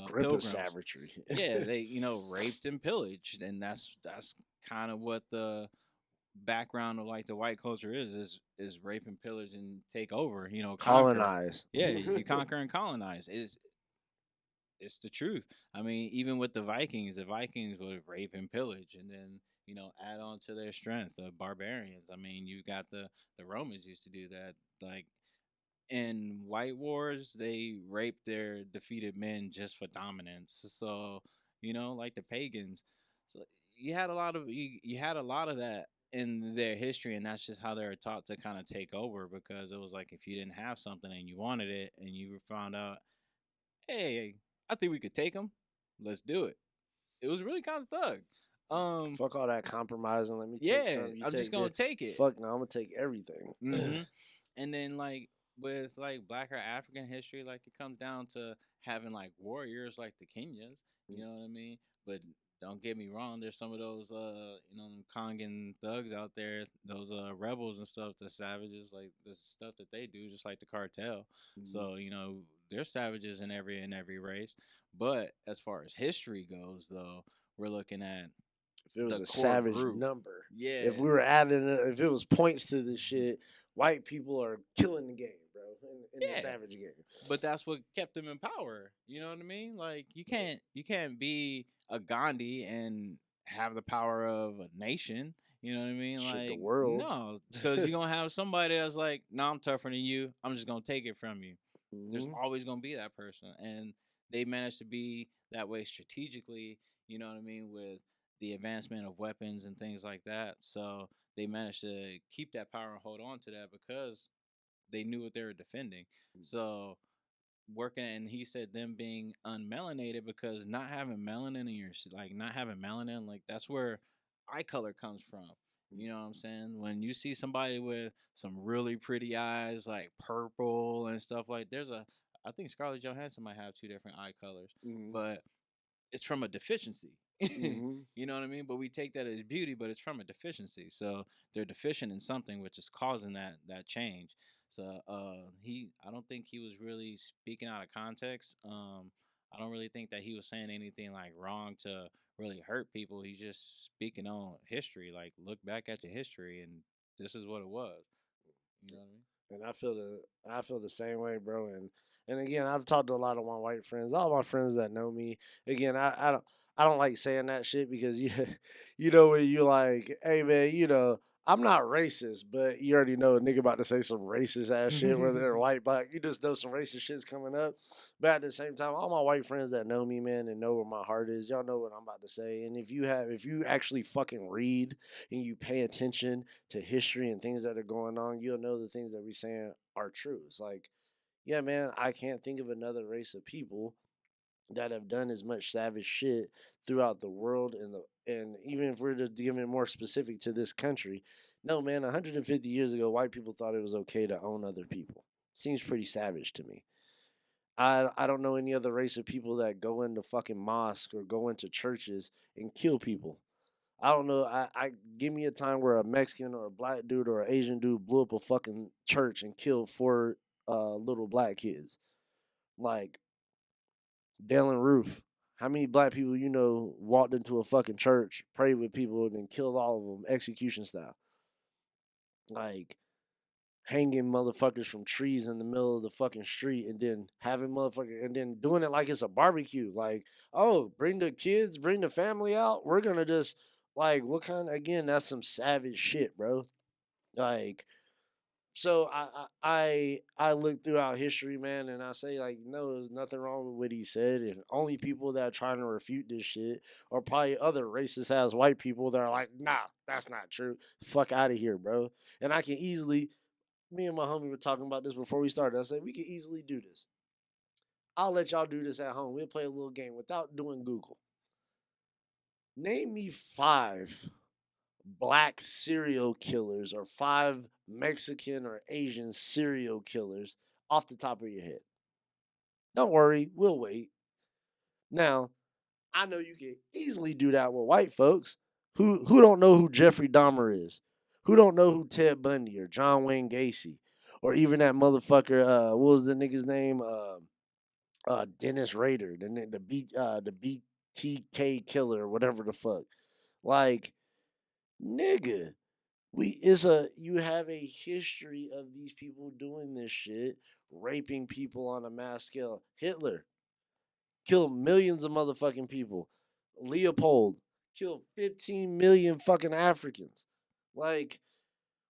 Grip of pilgrims. savagery. Yeah, they raped and pillaged, and that's kind of what the background of like the white culture is rape and pillage and take over. Colonize. Yeah, you conquer and colonize. It's the truth. I mean, even with the Vikings would rape and pillage, and then add on to their strength. The barbarians. I mean, you got the Romans used to do that. Like in white wars, they raped their defeated men just for dominance. So like the pagans. So you had a lot of that in their history, and that's just how they were taught to kind of take over, because it was like if you didn't have something and you wanted it and you found out, hey, I think we could take them, let's do it. It was really kind of thug. Fuck all that compromising. Let me take Yeah, something. You I'm just gonna take it. Fuck no, I'm gonna take everything. And then like with like black or African history, like it comes down to having like warriors like the Kenyans. You know what I mean? But don't get me wrong, there's some of those Congan thugs out there, those rebels and stuff, the savages, like the stuff that they do, just like the cartel. So they're savages in every race. But as far as history goes, though, we're looking at if it was the a core savage group. number. Yeah. If we were adding, if it was points to this shit, white people are killing the game, bro. in the Yeah. savage game. But that's what kept them in power. You know what I mean? Like you can't be a Gandhi and have the power of a nation. You know what I mean? Shit, the Like world. no, because you're gonna have somebody that's like, "No, I'm tougher than you. I'm just gonna take it from you." There's Hmm. always gonna be that person, and they managed to be that way strategically. You know what I mean? With the advancement of weapons and things like that, so they managed to keep that power and hold on to that because they knew what they were defending. So working, and he said them being unmelanated because not having melanin in your like not having melanin, like that's where eye color comes from. You know what I'm saying? When you see somebody with some really pretty eyes, like purple and stuff, like I think Scarlett Johansson might have two different eye colors, Hmm. but it's from a deficiency. Hmm. You know what I mean? But we take that as beauty, but it's from a deficiency. So they're deficient in something, which is causing that change. So I don't think he was really speaking out of context. I don't really think that he was saying anything like wrong to really hurt people. He's just speaking on history. Like look back at your history, and this is what it was. You know what I mean? And I feel the same way, bro. And again, I've talked to a lot of my white friends, all my friends that know me. Again, I don't like saying that shit because you know when you like, hey man, I'm not racist, but you already know a nigga about to say some racist ass shit, whether they're white, black. You just know some racist shit's coming up. But at the same time, all my white friends that know me, man, and know where my heart is, y'all know what I'm about to say. And if you actually fucking read and you pay attention to history and things that are going on, you'll know the things that we're saying are true. It's like, yeah, man, I can't think of another race of people that have done as much savage shit throughout the world and even if we're just giving it more specific to this country, no man, 150 years ago, white people thought it was okay to own other people. Seems pretty savage to me. I don't know any other race of people that go into fucking mosque or go into churches and kill people. I don't know. I give me a time where a Mexican or a black dude or an Asian dude blew up a fucking church and killed four little black kids. Like Dalen Roof. How many black people you know walked into a fucking church, prayed with people, and then killed all of them execution style? Like hanging motherfuckers from trees in the middle of the fucking street and then having motherfucker and then doing it like it's a barbecue. Like, oh, bring the kids, bring the family out. We're gonna just like what kind again, that's some savage shit, bro. Like so I look throughout history, man, and I say like no, there's nothing wrong with what he said, and only people that are trying to refute this shit are probably other racist ass white people that are like, nah, that's not true. Fuck out of here, bro. And I can easily me and my homie were talking about this before we started. I said we can easily do this. I'll let y'all do this at home. We'll play a little game without doing Google. Name me five black serial killers or five Mexican or Asian serial killers off the top of your head. Don't worry, we'll wait. Now, I know you can easily do that with white folks who don't know who Jeffrey Dahmer is, who don't know who Ted Bundy or John Wayne Gacy, or even that motherfucker. What was the nigga's name? Dennis Rader, the BTK killer, whatever the fuck. Like, nigga, you have a history of these people doing this shit, raping people on a mass scale. Hitler killed millions of motherfucking people. Leopold killed 15 million fucking Africans. Like,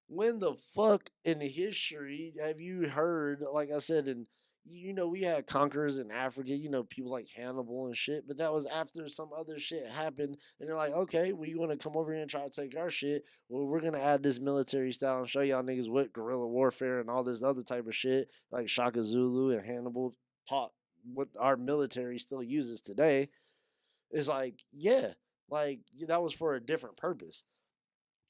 when the fuck in history have you heard, like I said, and we had conquerors in Africa, people like Hannibal and shit, but that was after some other shit happened, and they're like, okay, well, you want to come over here and try to take our shit? Well, we're gonna add this military style and show y'all niggas what guerrilla warfare and all this other type of shit, like Shaka Zulu and Hannibal taught what our military still uses today. It's like, yeah, like that was for a different purpose.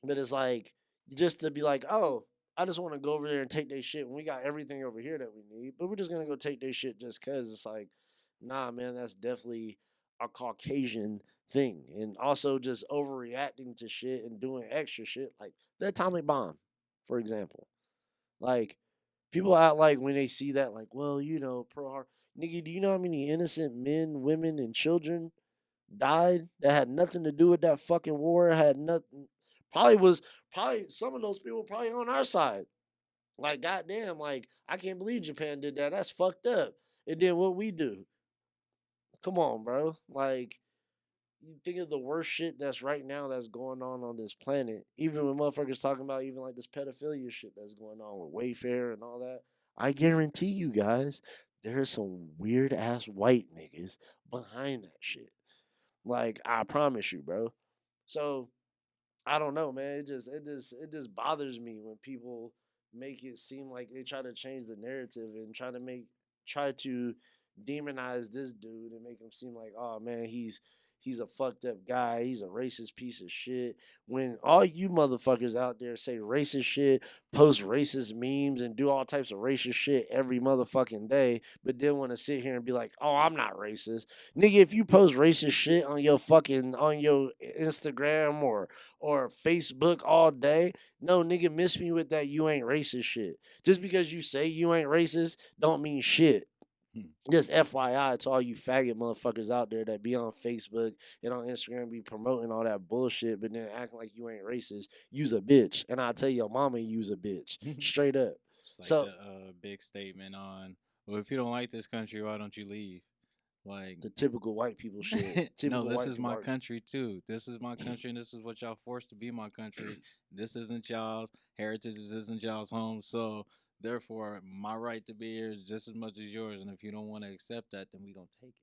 But it's like just to be like, oh, I just want to go over there and take their shit when we got everything over here that we need. But we're just gonna go take their shit just cause it's like, nah, man, that's definitely a Caucasian thing. And also just overreacting to shit and doing extra shit, like the atomic bomb, for example. Like people act like when they see that, like, well, Pearl Harbor. Nigga, do you know how many innocent men, women, and children died that had nothing to do with that fucking war? Had nothing. Probably some of those people probably on our side. Like, goddamn, like, I can't believe Japan did that. That's fucked up. And then what we do? Come on, bro. Like, you think of the worst shit that's right now that's going on this planet. Even when motherfuckers talking about even like this pedophilia shit that's going on with Wayfair and all that. I guarantee you guys, there's some weird ass white niggas behind that shit. Like, I promise you, bro. So I don't know, man. It just bothers me when people make it seem like they try to change the narrative and try to demonize this dude and make him seem like, oh man, he's a fucked up guy. He's a racist piece of shit. When all you motherfuckers out there say racist shit, post racist memes, and do all types of racist shit every motherfucking day, but then want to sit here and be like, oh, I'm not racist. Nigga, if you post racist shit on your Instagram or Facebook all day, no, nigga, miss me with that you ain't racist shit. Just because you say you ain't racist don't mean shit. Just FYI to all you faggot motherfuckers out there that be on Facebook and on Instagram be promoting all that bullshit, but then acting like you ain't racist. You's a bitch, and I'll tell your mama you's a bitch, straight up. It's like So the big statement on, well, if you don't like this country, why don't you leave? Like, the typical white people shit. no, Typical this white is people my are. country too. This is my country, and this is what y'all forced to be my country. This isn't y'all's heritage. This isn't y'all's home. So therefore, my right to be here is just as much as yours. And if you don't want to accept that, then we don't take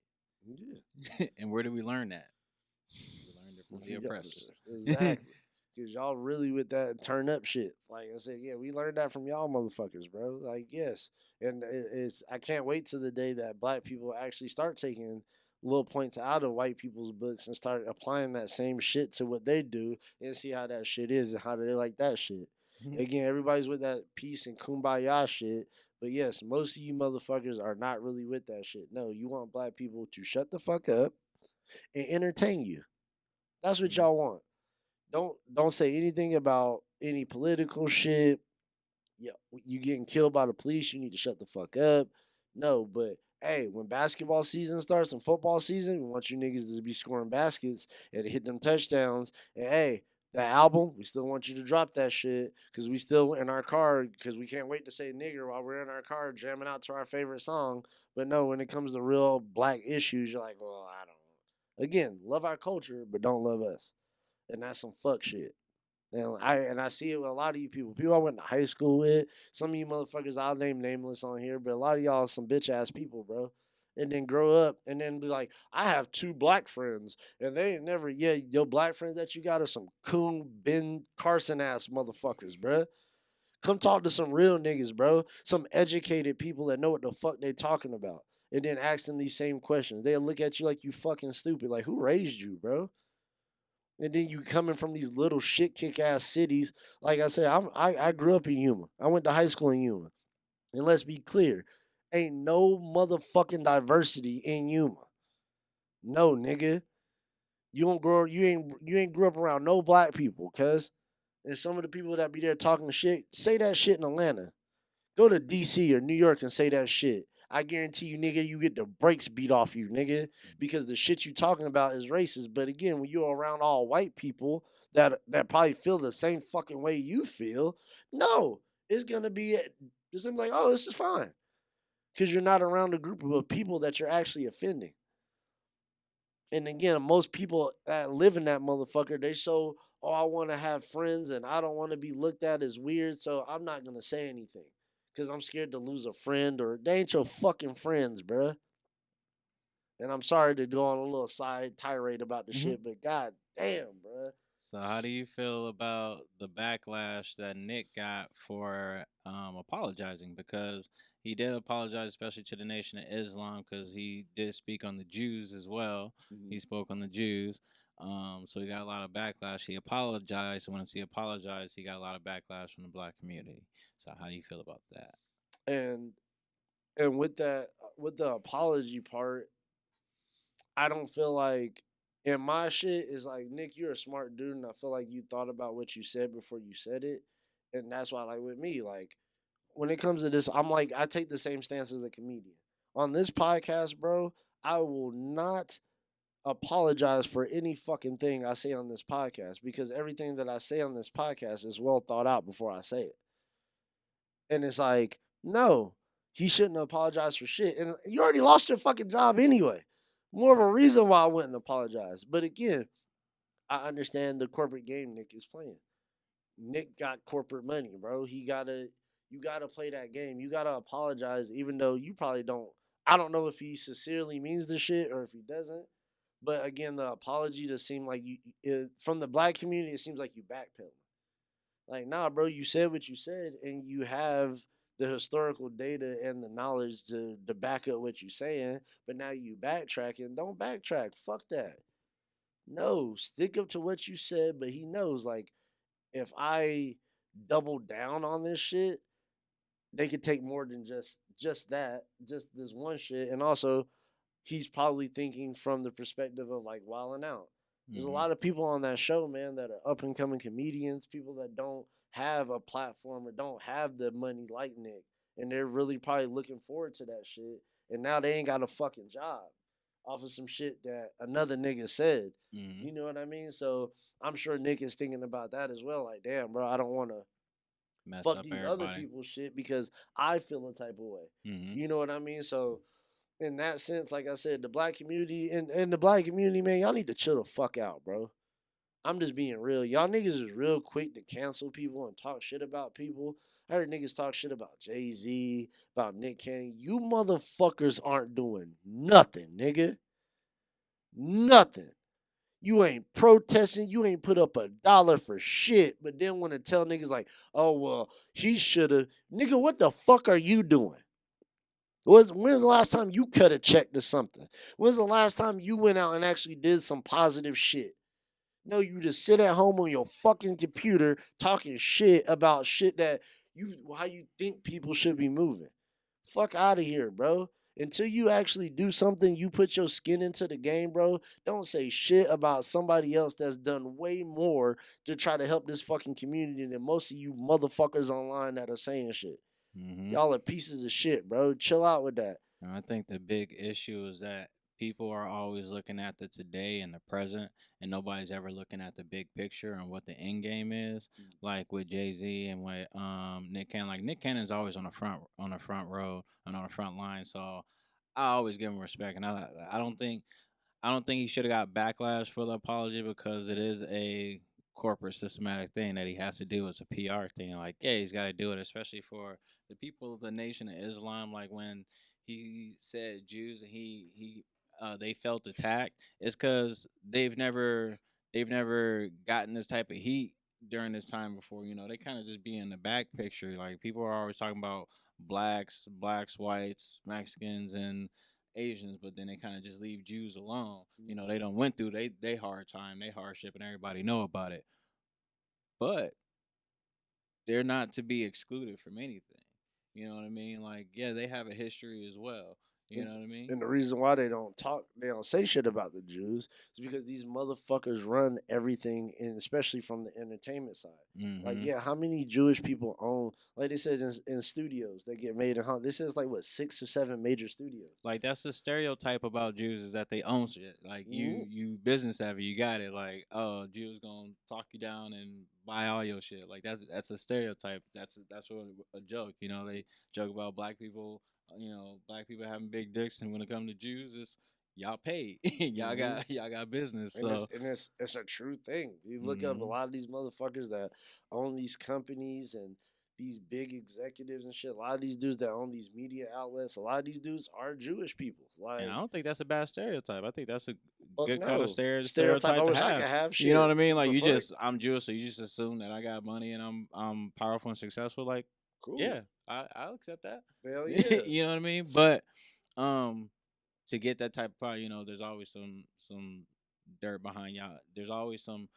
Yeah, it. And where do we learn that? We learned it from the you oppressors. exactly. Cause y'all really with that turn up shit. Like I said, yeah, we learned that from y'all motherfuckers, bro. Like yes, and it's I can't wait to the day that black people actually start taking little points out of white people's books and start applying that same shit to what they do and see how that shit is and how they like that shit. Again, everybody's with that peace and kumbaya shit. But yes, most of you motherfuckers are not really with that shit. No, you want black people to shut the fuck up and entertain you. That's what y'all want. Don't say anything about any political shit. Yeah, you getting killed by the police, you need to shut the fuck up. No, but hey, when basketball season starts and football season, we want you niggas to be scoring baskets and to hit them touchdowns. And hey, that album, we still want you to drop that shit because we still in our car because we can't wait to say nigger while we're in our car jamming out to our favorite song. But no, when it comes to real black issues, you're like, well, I don't. Again, love our culture, but don't love us, and that's some fuck shit. And I see it with a lot of you people. People I went to high school with. Some of you motherfuckers I'll name nameless on here, but a lot of y'all are some bitch ass people, bro. And then grow up and then be like, I have two black friends, and they ain't never your black friends that you got are some coon Ben Carson ass motherfuckers, bro. Come talk to some real niggas, bro. Some educated people that know what the fuck they talking about. And then ask them these same questions. They'll look at you like you fucking stupid. Like, who raised you, bro? And then you coming from these little shit kick ass cities. Like I said, I grew up in Yuma. I went to high school in Yuma. And let's be clear, ain't no motherfucking diversity in Yuma. No, nigga. You ain't grew up around no black people, cuz. And some of the people that be there talking shit, say that shit in Atlanta. Go to DC or New York and say that shit. I guarantee you, nigga, you get the brakes beat off you, nigga, because the shit you talking about is racist. But again, when you're around all white people that probably feel the same fucking way you feel, no, it's gonna be like, oh, this is fine, because you're not around a group of people that you're actually offending. And again, most people that live in that motherfucker, they so, oh, I want to have friends and I don't want to be looked at as weird, so I'm not gonna say anything because I'm scared to lose a friend, or they ain't your fucking friends, bruh. And I'm sorry to go on a little side tirade about the shit, but god damn, bruh. So, how do you feel about the backlash that Nick got for apologizing? Because he did apologize, especially to the Nation of Islam, because he did speak on the Jews as well. He spoke on the Jews. So he got a lot of backlash. He apologized. And once he apologized, he got a lot of backlash from the black community. So, how do you feel about that? And and with the apology part, I don't feel like, and my shit is like, Nick, you're a smart dude, and I feel like you thought about what you said before you said it. And that's why, like, with me, like, when it comes to this, I'm like, I take the same stance as a comedian. On this podcast, bro, I will not apologize for any fucking thing I say on this podcast because everything that I say on this podcast is well thought out before I say it. And it's like, no, he shouldn't apologize for shit. And you already lost your fucking job anyway. More of a reason why I wouldn't apologize. But again, I understand the corporate game Nick is playing. Nick got corporate money, bro. You gotta play that game. You gotta apologize, even though you probably don't. I don't know if he sincerely means the shit or if he doesn't. But again, the apology just seemed like from the black community, it seems like you backpedaling. Like, nah, bro, you said what you said, and you have the historical data and the knowledge to back up what you're saying. But now you backtracking. Don't backtrack. Fuck that. No, stick up to what you said. But he knows, like, if I double down on this shit, they could take more than just this one shit. And also, he's probably thinking from the perspective of like wilding out. There's a Mm-hmm. lot of people on that show, man, that are up and coming comedians, people that don't have a platform or don't have the money like Nick, and they're really probably looking forward to that shit. And now they ain't got a fucking job off of some shit that another nigga said. Mm-hmm. You know what I mean? So I'm sure Nick is thinking about that as well. Like, damn, bro, I don't want to Mess fuck up these other everybody. people's shit because I feel a type of way. Mm-hmm. You know what I mean? So in that sense, like I said, the black community and the black community, man, y'all need to chill the fuck out, bro. I'm just being real. Y'all niggas is real quick to cancel people and talk shit about people. I heard niggas talk shit about Jay-Z, about Nick Cannon. You motherfuckers aren't doing nothing, nigga. Nothing. You ain't protesting. You ain't put up a dollar for shit. But then want to tell niggas like, oh, well, he should have. Nigga, what the fuck are you doing? When's the last time you cut a check to something? When's the last time you went out and actually did some positive shit? No, you just sit at home on your fucking computer talking shit about shit that how you think people should be moving. Fuck out of here, bro. Until you actually do something, you put your skin into the game, bro. Don't say shit about somebody else that's done way more to try to help this fucking community than most of you motherfuckers online that are saying shit. Mm-hmm. Y'all are pieces of shit, bro. Chill out with that. And I think the big issue is that people are always looking at the today and the present, and nobody's ever looking at the big picture and what the end game is. Like with Jay Z and with Nick Cannon. Like Nick Cannon's always on the front row and on the front line. So I always give him respect, and I don't think he should have got backlash for the apology because it is a corporate systematic thing that he has to do. It's a PR thing. Like, yeah, he's got to do it, especially for the people of the Nation of Islam. Like when he said Jews and they felt attacked, it's because they've never gotten this type of heat during this time before. You know, they kind of just be in the back picture. Like people are always talking about blacks, whites, Mexicans, and Asians, but then they kind of just leave Jews alone. You know, they don't went through they hard time, they hardship, and everybody know about it. But they're not to be excluded from anything. You know what I mean? Like, yeah, they have a history as well. You And, know what I mean? and the reason why they don't say shit about the Jews is because these motherfuckers run everything, and especially from the entertainment side. Like, Mm-hmm. yeah, how many Jewish people own? Like they said in studios that get made in Hollywood. This is like what 6 or 7 major studios. Like that's the stereotype about Jews is that they own shit. Like Mhm. you business savvy, you got it. Like oh, Jews gonna talk you down and buy all your shit. Like that's a stereotype. That's what a joke. You know they joke about black people. You know black people having big dicks, and when it comes to Jews, it's y'all paid. Mhm. Y'all got business. And So it's a true thing. You look up a mm-hmm. lot of these motherfuckers that own these companies and these big executives and shit. A lot of these dudes that own these media outlets. A lot of these dudes are Jewish people. And I Like, don't think that's a bad stereotype. I think that's a fuck good kind of no, stereotype. I stereotype to wish I could have. have You know shit. what I mean? Like The you fuck, just I'm Jewish, so you just assume that I got money and I'm powerful and successful. Like, cool. yeah, I'll accept that. Hell yeah. You know what I mean? But um to get that type of power, you know, there's always some dirt behind y'all. There's always some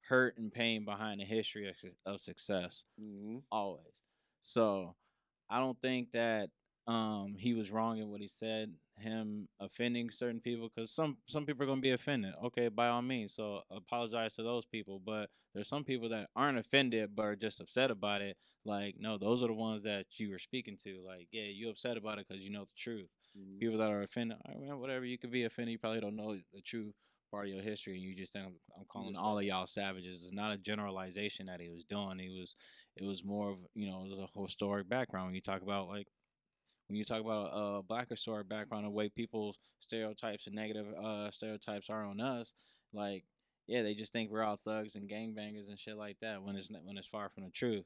hurt and pain behind the history of success. Hmm. Always. So I don't think that he was wrong in what he said, him offending certain people, because some people are gonna be offended. Okay, by all means, so apologize to those people. But there's some people that aren't offended but are just upset about it. Like, no, those are the ones that you were speaking to. Like, yeah, you upset about it because you know the truth. Hmm. People that are offended, I mean, whatever, you could be offended. You probably don't know the truth, part of your history, and you just think I'm You calling just all think, of y'all savages. It's not a generalization that he was doing. It was more of it was a historic background. When you talk about a black historic background, the way people's stereotypes and negative stereotypes are on us, like yeah, they just think we're all thugs and gangbangers and shit like that when it's far from the truth.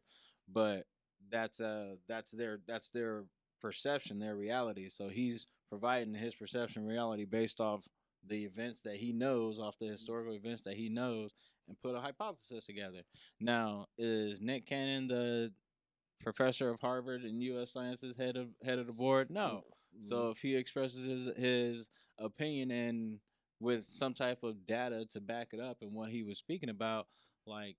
But that's their perception, their reality. So he's providing his perception reality based off the events that he knows, off the historical events that he knows, and put a hypothesis together. Now, is Nick Cannon the professor of Harvard and U.S. Sciences head of the board? No. mm-hmm. So if he expresses his opinion and with some type of data to back it up and what he was speaking about, like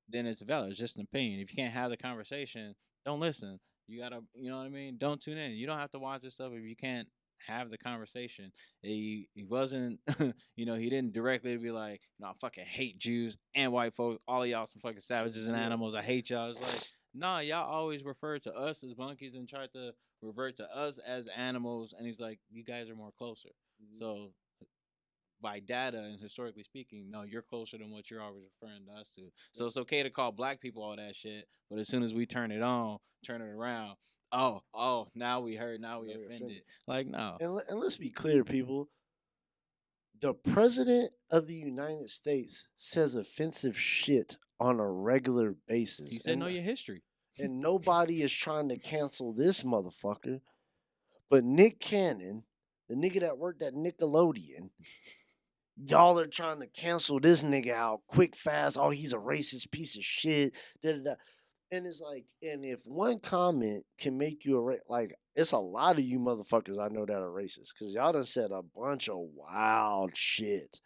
then it's valid. It's just an opinion. If you can't have the conversation, don't listen. You gotta, you know what I mean? Don't tune in. You don't have to watch this stuff if you can't have the conversation. He wasn't, he didn't directly be like, I fucking hate Jews and white folks. All of y'all some fucking savages and Yeah. animals. I hate y'all. It's like, nah, y'all always refer to us as monkeys and try to revert to us as animals. And he's like, you guys are more closer. Mm-hmm. So by data and historically speaking, no, you're closer than what you're always referring to us to. So it's okay to call black people all that shit, but as soon as we turn it around, now we heard, now we offended. Like, no. And let's be clear, people. The president of the United States says offensive shit on a regular basis. He said, know your history. And nobody is trying to cancel this motherfucker. But Nick Cannon, the nigga that worked at Nickelodeon, y'all are trying to cancel this nigga out quick, fast. Oh, he's a racist piece of shit. Da, da, da. And it's like, and if one comment can make you like, it's a lot of you motherfuckers I know that are racist because y'all done said a bunch of wild shit.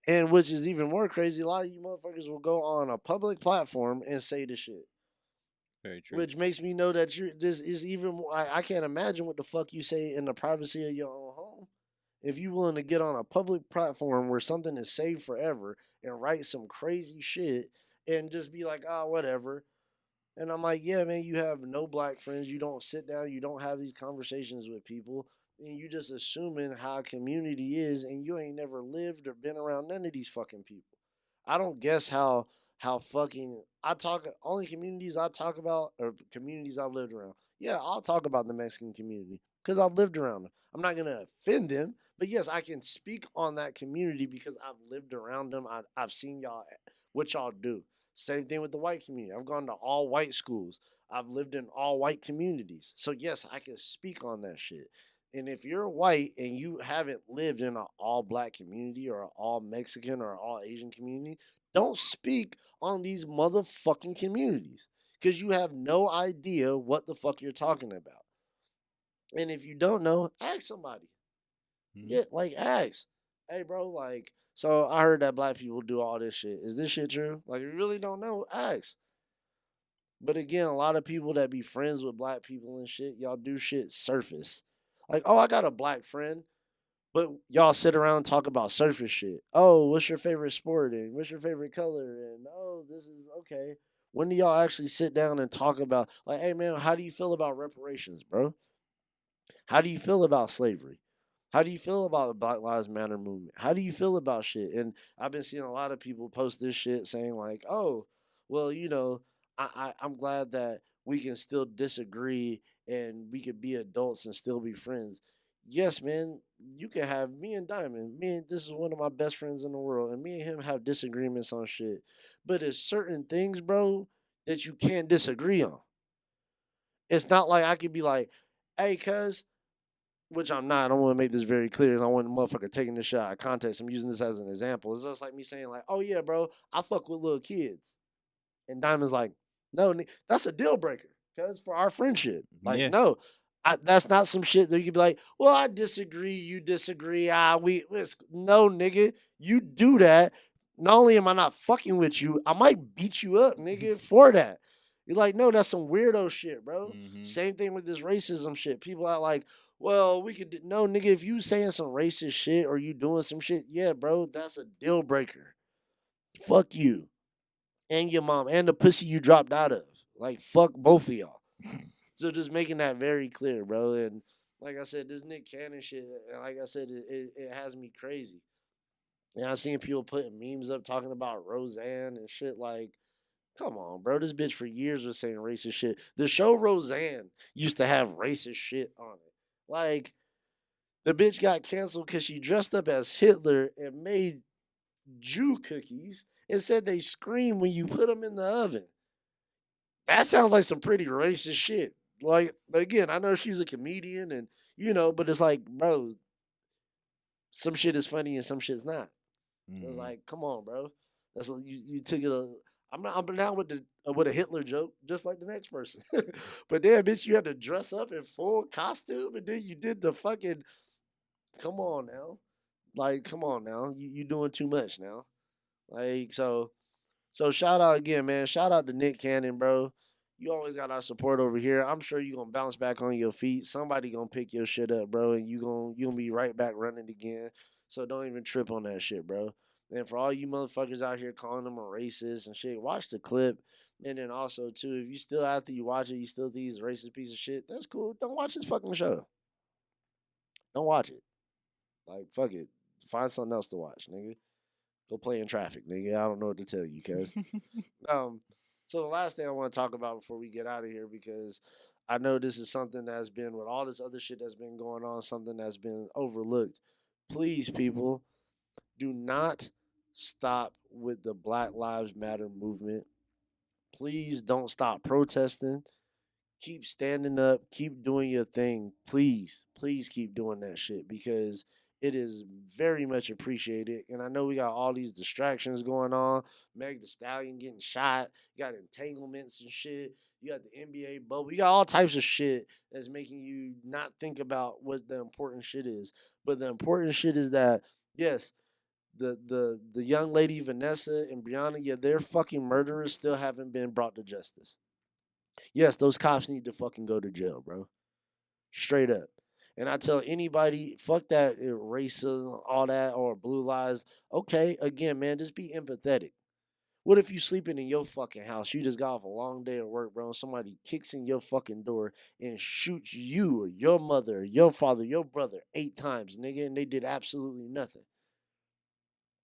And which is even more crazy, a lot of you motherfuckers will go on a public platform and say the shit. Very true. Which makes me know that this is even more. I can't imagine what the fuck you say in the privacy of your own home. If you willing to get on a public platform where something is saved forever and write some crazy shit and just be like, whatever. And I'm like, yeah, man, you have no black friends. You don't sit down. You don't have these conversations with people. And you just assuming how a community is, and you ain't never lived or been around none of these fucking people. I don't guess how fucking I talk only communities I talk about are communities I've lived around. Yeah, I'll talk about the Mexican community because I've lived around them. I'm not gonna offend them, but yes, I can speak on that community because I've lived around them. I've seen y'all what y'all do. Same thing with the white community. I've gone to all white schools. I've lived in all white communities. So yes, I can speak on that shit. And if you're white and you haven't lived in an all black community or an all Mexican or all Asian community, don't speak on these motherfucking communities because you have no idea what the fuck you're talking about. And if you don't know, ask somebody. Mm-hmm. Yeah, like ask. Hey, bro, like, so I heard that black people do all this shit. Is this shit true? Like, you really don't know? Ask. But again, a lot of people that be friends with black people and shit, y'all do shit surface. Like, oh, I got a black friend, but y'all sit around and talk about surface shit. Oh, what's your favorite sport and what's your favorite color? And oh, this is okay. When do y'all actually sit down and talk about like, hey man, how do you feel about reparations, bro? How do you feel about slavery? How do you feel about the Black Lives Matter movement? How do you feel about shit? And I've been seeing a lot of people post this shit saying like, oh, well, I'm glad that we can still disagree and we could be adults and still be friends. Yes, man, you can have me and Diamond. This is one of my best friends in the world, and me and him have disagreements on shit. But there's certain things, bro, that you can't disagree on. It's not like I could be like, hey, cuz, which I'm not. I want to make this very clear. I want the motherfucker taking this shit out of context. I'm using this as an example. It's just like me saying, like, oh yeah, bro, I fuck with little kids. And Diamond's like, no, that's a deal breaker. Cause for our friendship. Like, Yeah. no. That's not some shit that you can be like, well, I disagree, you disagree. No, nigga, you do that. Not only am I not fucking with you, I might beat you up, nigga, for that. You're like, no, that's some weirdo shit, bro. Mm-hmm. Same thing with this racism shit. People are like, well, we could no, nigga, if you saying some racist shit or you doing some shit, yeah, bro, that's a deal breaker. Fuck you and your mom and the pussy you dropped out of. Like, fuck both of y'all. So just making that very clear, bro. And like I said, this Nick Cannon shit, and like I said, it has me crazy. And I've seen people putting memes up talking about Roseanne and shit. Like, come on, bro. This bitch for years was saying racist shit. The show Roseanne used to have racist shit on it. Like, the bitch got canceled because she dressed up as Hitler and made Jew cookies and said they scream when you put them in the oven. That sounds like some pretty racist shit. Like, again, I know she's a comedian and, but it's like, bro, some shit is funny and some shit's not. So it's like, come on, bro. That's you took it. I'm down with a Hitler joke, just like the next person. But damn, bitch, you had to dress up in full costume, and then you did the fucking. Come on now, like, come on now, you doing too much now. Like, so shout out again, man. Shout out to Nick Cannon, bro. You always got our support over here. I'm sure you gonna bounce back on your feet. Somebody gonna pick your shit up, bro, and you gonna be right back running again. So don't even trip on that shit, bro. And for all you motherfuckers out here calling them a racist and shit, watch the clip. And then also too, if you still after you watch it, you still think he's a racist piece of shit, that's cool. Don't watch this fucking show. Don't watch it. Like, fuck it. Find something else to watch, nigga. Go play in traffic, nigga. I don't know what to tell you, cuz. So the last thing I want to talk about before we get out of here, because I know this is something that's been, with all this other shit that's been going on, something that's been overlooked. Please, people, do not stop with the Black Lives Matter movement. Please don't stop protesting. Keep standing up. Keep doing your thing. Please, please keep doing that shit, because it is very much appreciated. And I know we got all these distractions going on. Meg the Stallion getting shot. You got entanglements and shit. You got the NBA bubble. You got all types of shit that's making you not think about what the important shit is. But the important shit is that, yes, the young lady Vanessa and Brianna, yeah, their fucking murderers still haven't been brought to justice. Yes, those cops need to fucking go to jail, bro. Straight up. And I tell anybody, fuck that racism, all that, or blue lies. Okay, again, man, just be empathetic. What if you sleeping in your fucking house? You just got off a long day of work, bro. And somebody kicks in your fucking door and shoots you or your mother, or your father, your brother 8 times, nigga, and they did absolutely nothing.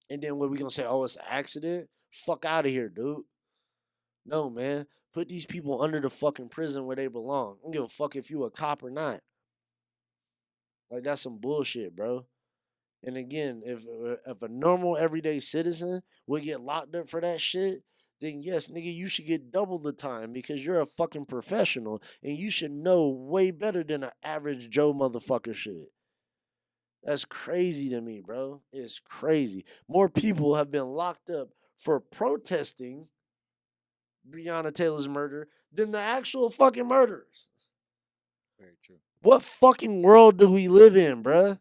And then what we gonna say? Oh, it's an accident? Fuck out of here, dude. No, man. Put these people under the fucking prison where they belong. I don't give a fuck if you a cop or not. Like, that's some bullshit, bro. And again, if a normal everyday citizen would get locked up for that shit, then yes, nigga, you should get double the time, because you're a fucking professional and you should know way better than an average Joe motherfucker should. That's crazy to me, bro. It's crazy. More people have been locked up for protesting Breonna Taylor's murder than the actual fucking murderers. Very true. What fucking world do we live in, bruh?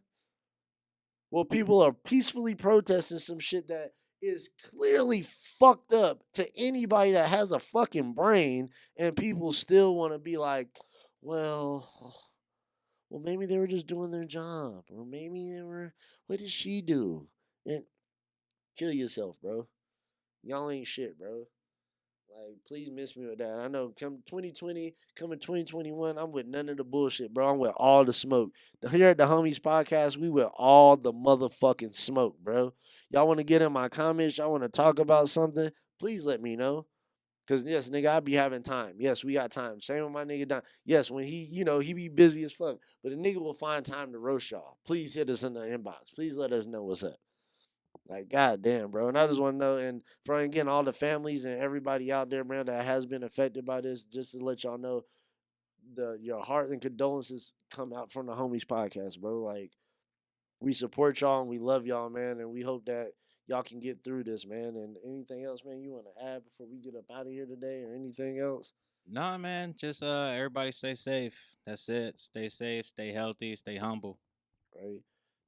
Well, people are peacefully protesting some shit that is clearly fucked up to anybody that has a fucking brain, and people still want to be like, well, maybe they were just doing their job, or maybe they were, what did she do? And kill yourself, bro. Y'all ain't shit, bro. Like, please miss me with that. I know come 2020, coming 2021, I'm with none of the bullshit, bro. I'm with all the smoke. Here at the Homies Podcast, we with all the motherfucking smoke, bro. Y'all want to get in my comments? Y'all want to talk about something? Please let me know. Because, yes, nigga, I be having time. Yes, we got time. Same with my nigga Don. Yes, when he, he be busy as fuck. But a nigga will find time to roast y'all. Please hit us in the inbox. Please let us know what's up. Like, goddamn, bro. And I just want to know, and for, again, all the families and everybody out there, man, that has been affected by this, just to let y'all know, your heart and condolences come out from the Homies Podcast, bro. Like, we support y'all and we love y'all, man, and we hope that y'all can get through this, man. And anything else, man, you want to add before we get up out of here today, or anything else? Nah, man. Just everybody stay safe. That's it. Stay safe, stay healthy, stay humble. Right?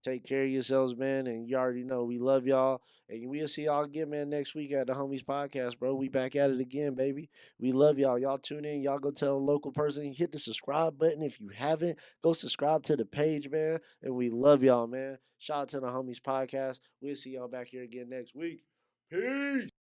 Take care of yourselves, man. And you already know we love y'all. And we'll see y'all again, man, next week at the Homies Podcast, bro. We back at it again, baby. We love y'all. Y'all tune in. Y'all go tell a local person. Hit the subscribe button. If you haven't, go subscribe to the page, man. And we love y'all, man. Shout out to the Homies Podcast. We'll see y'all back here again next week. Peace.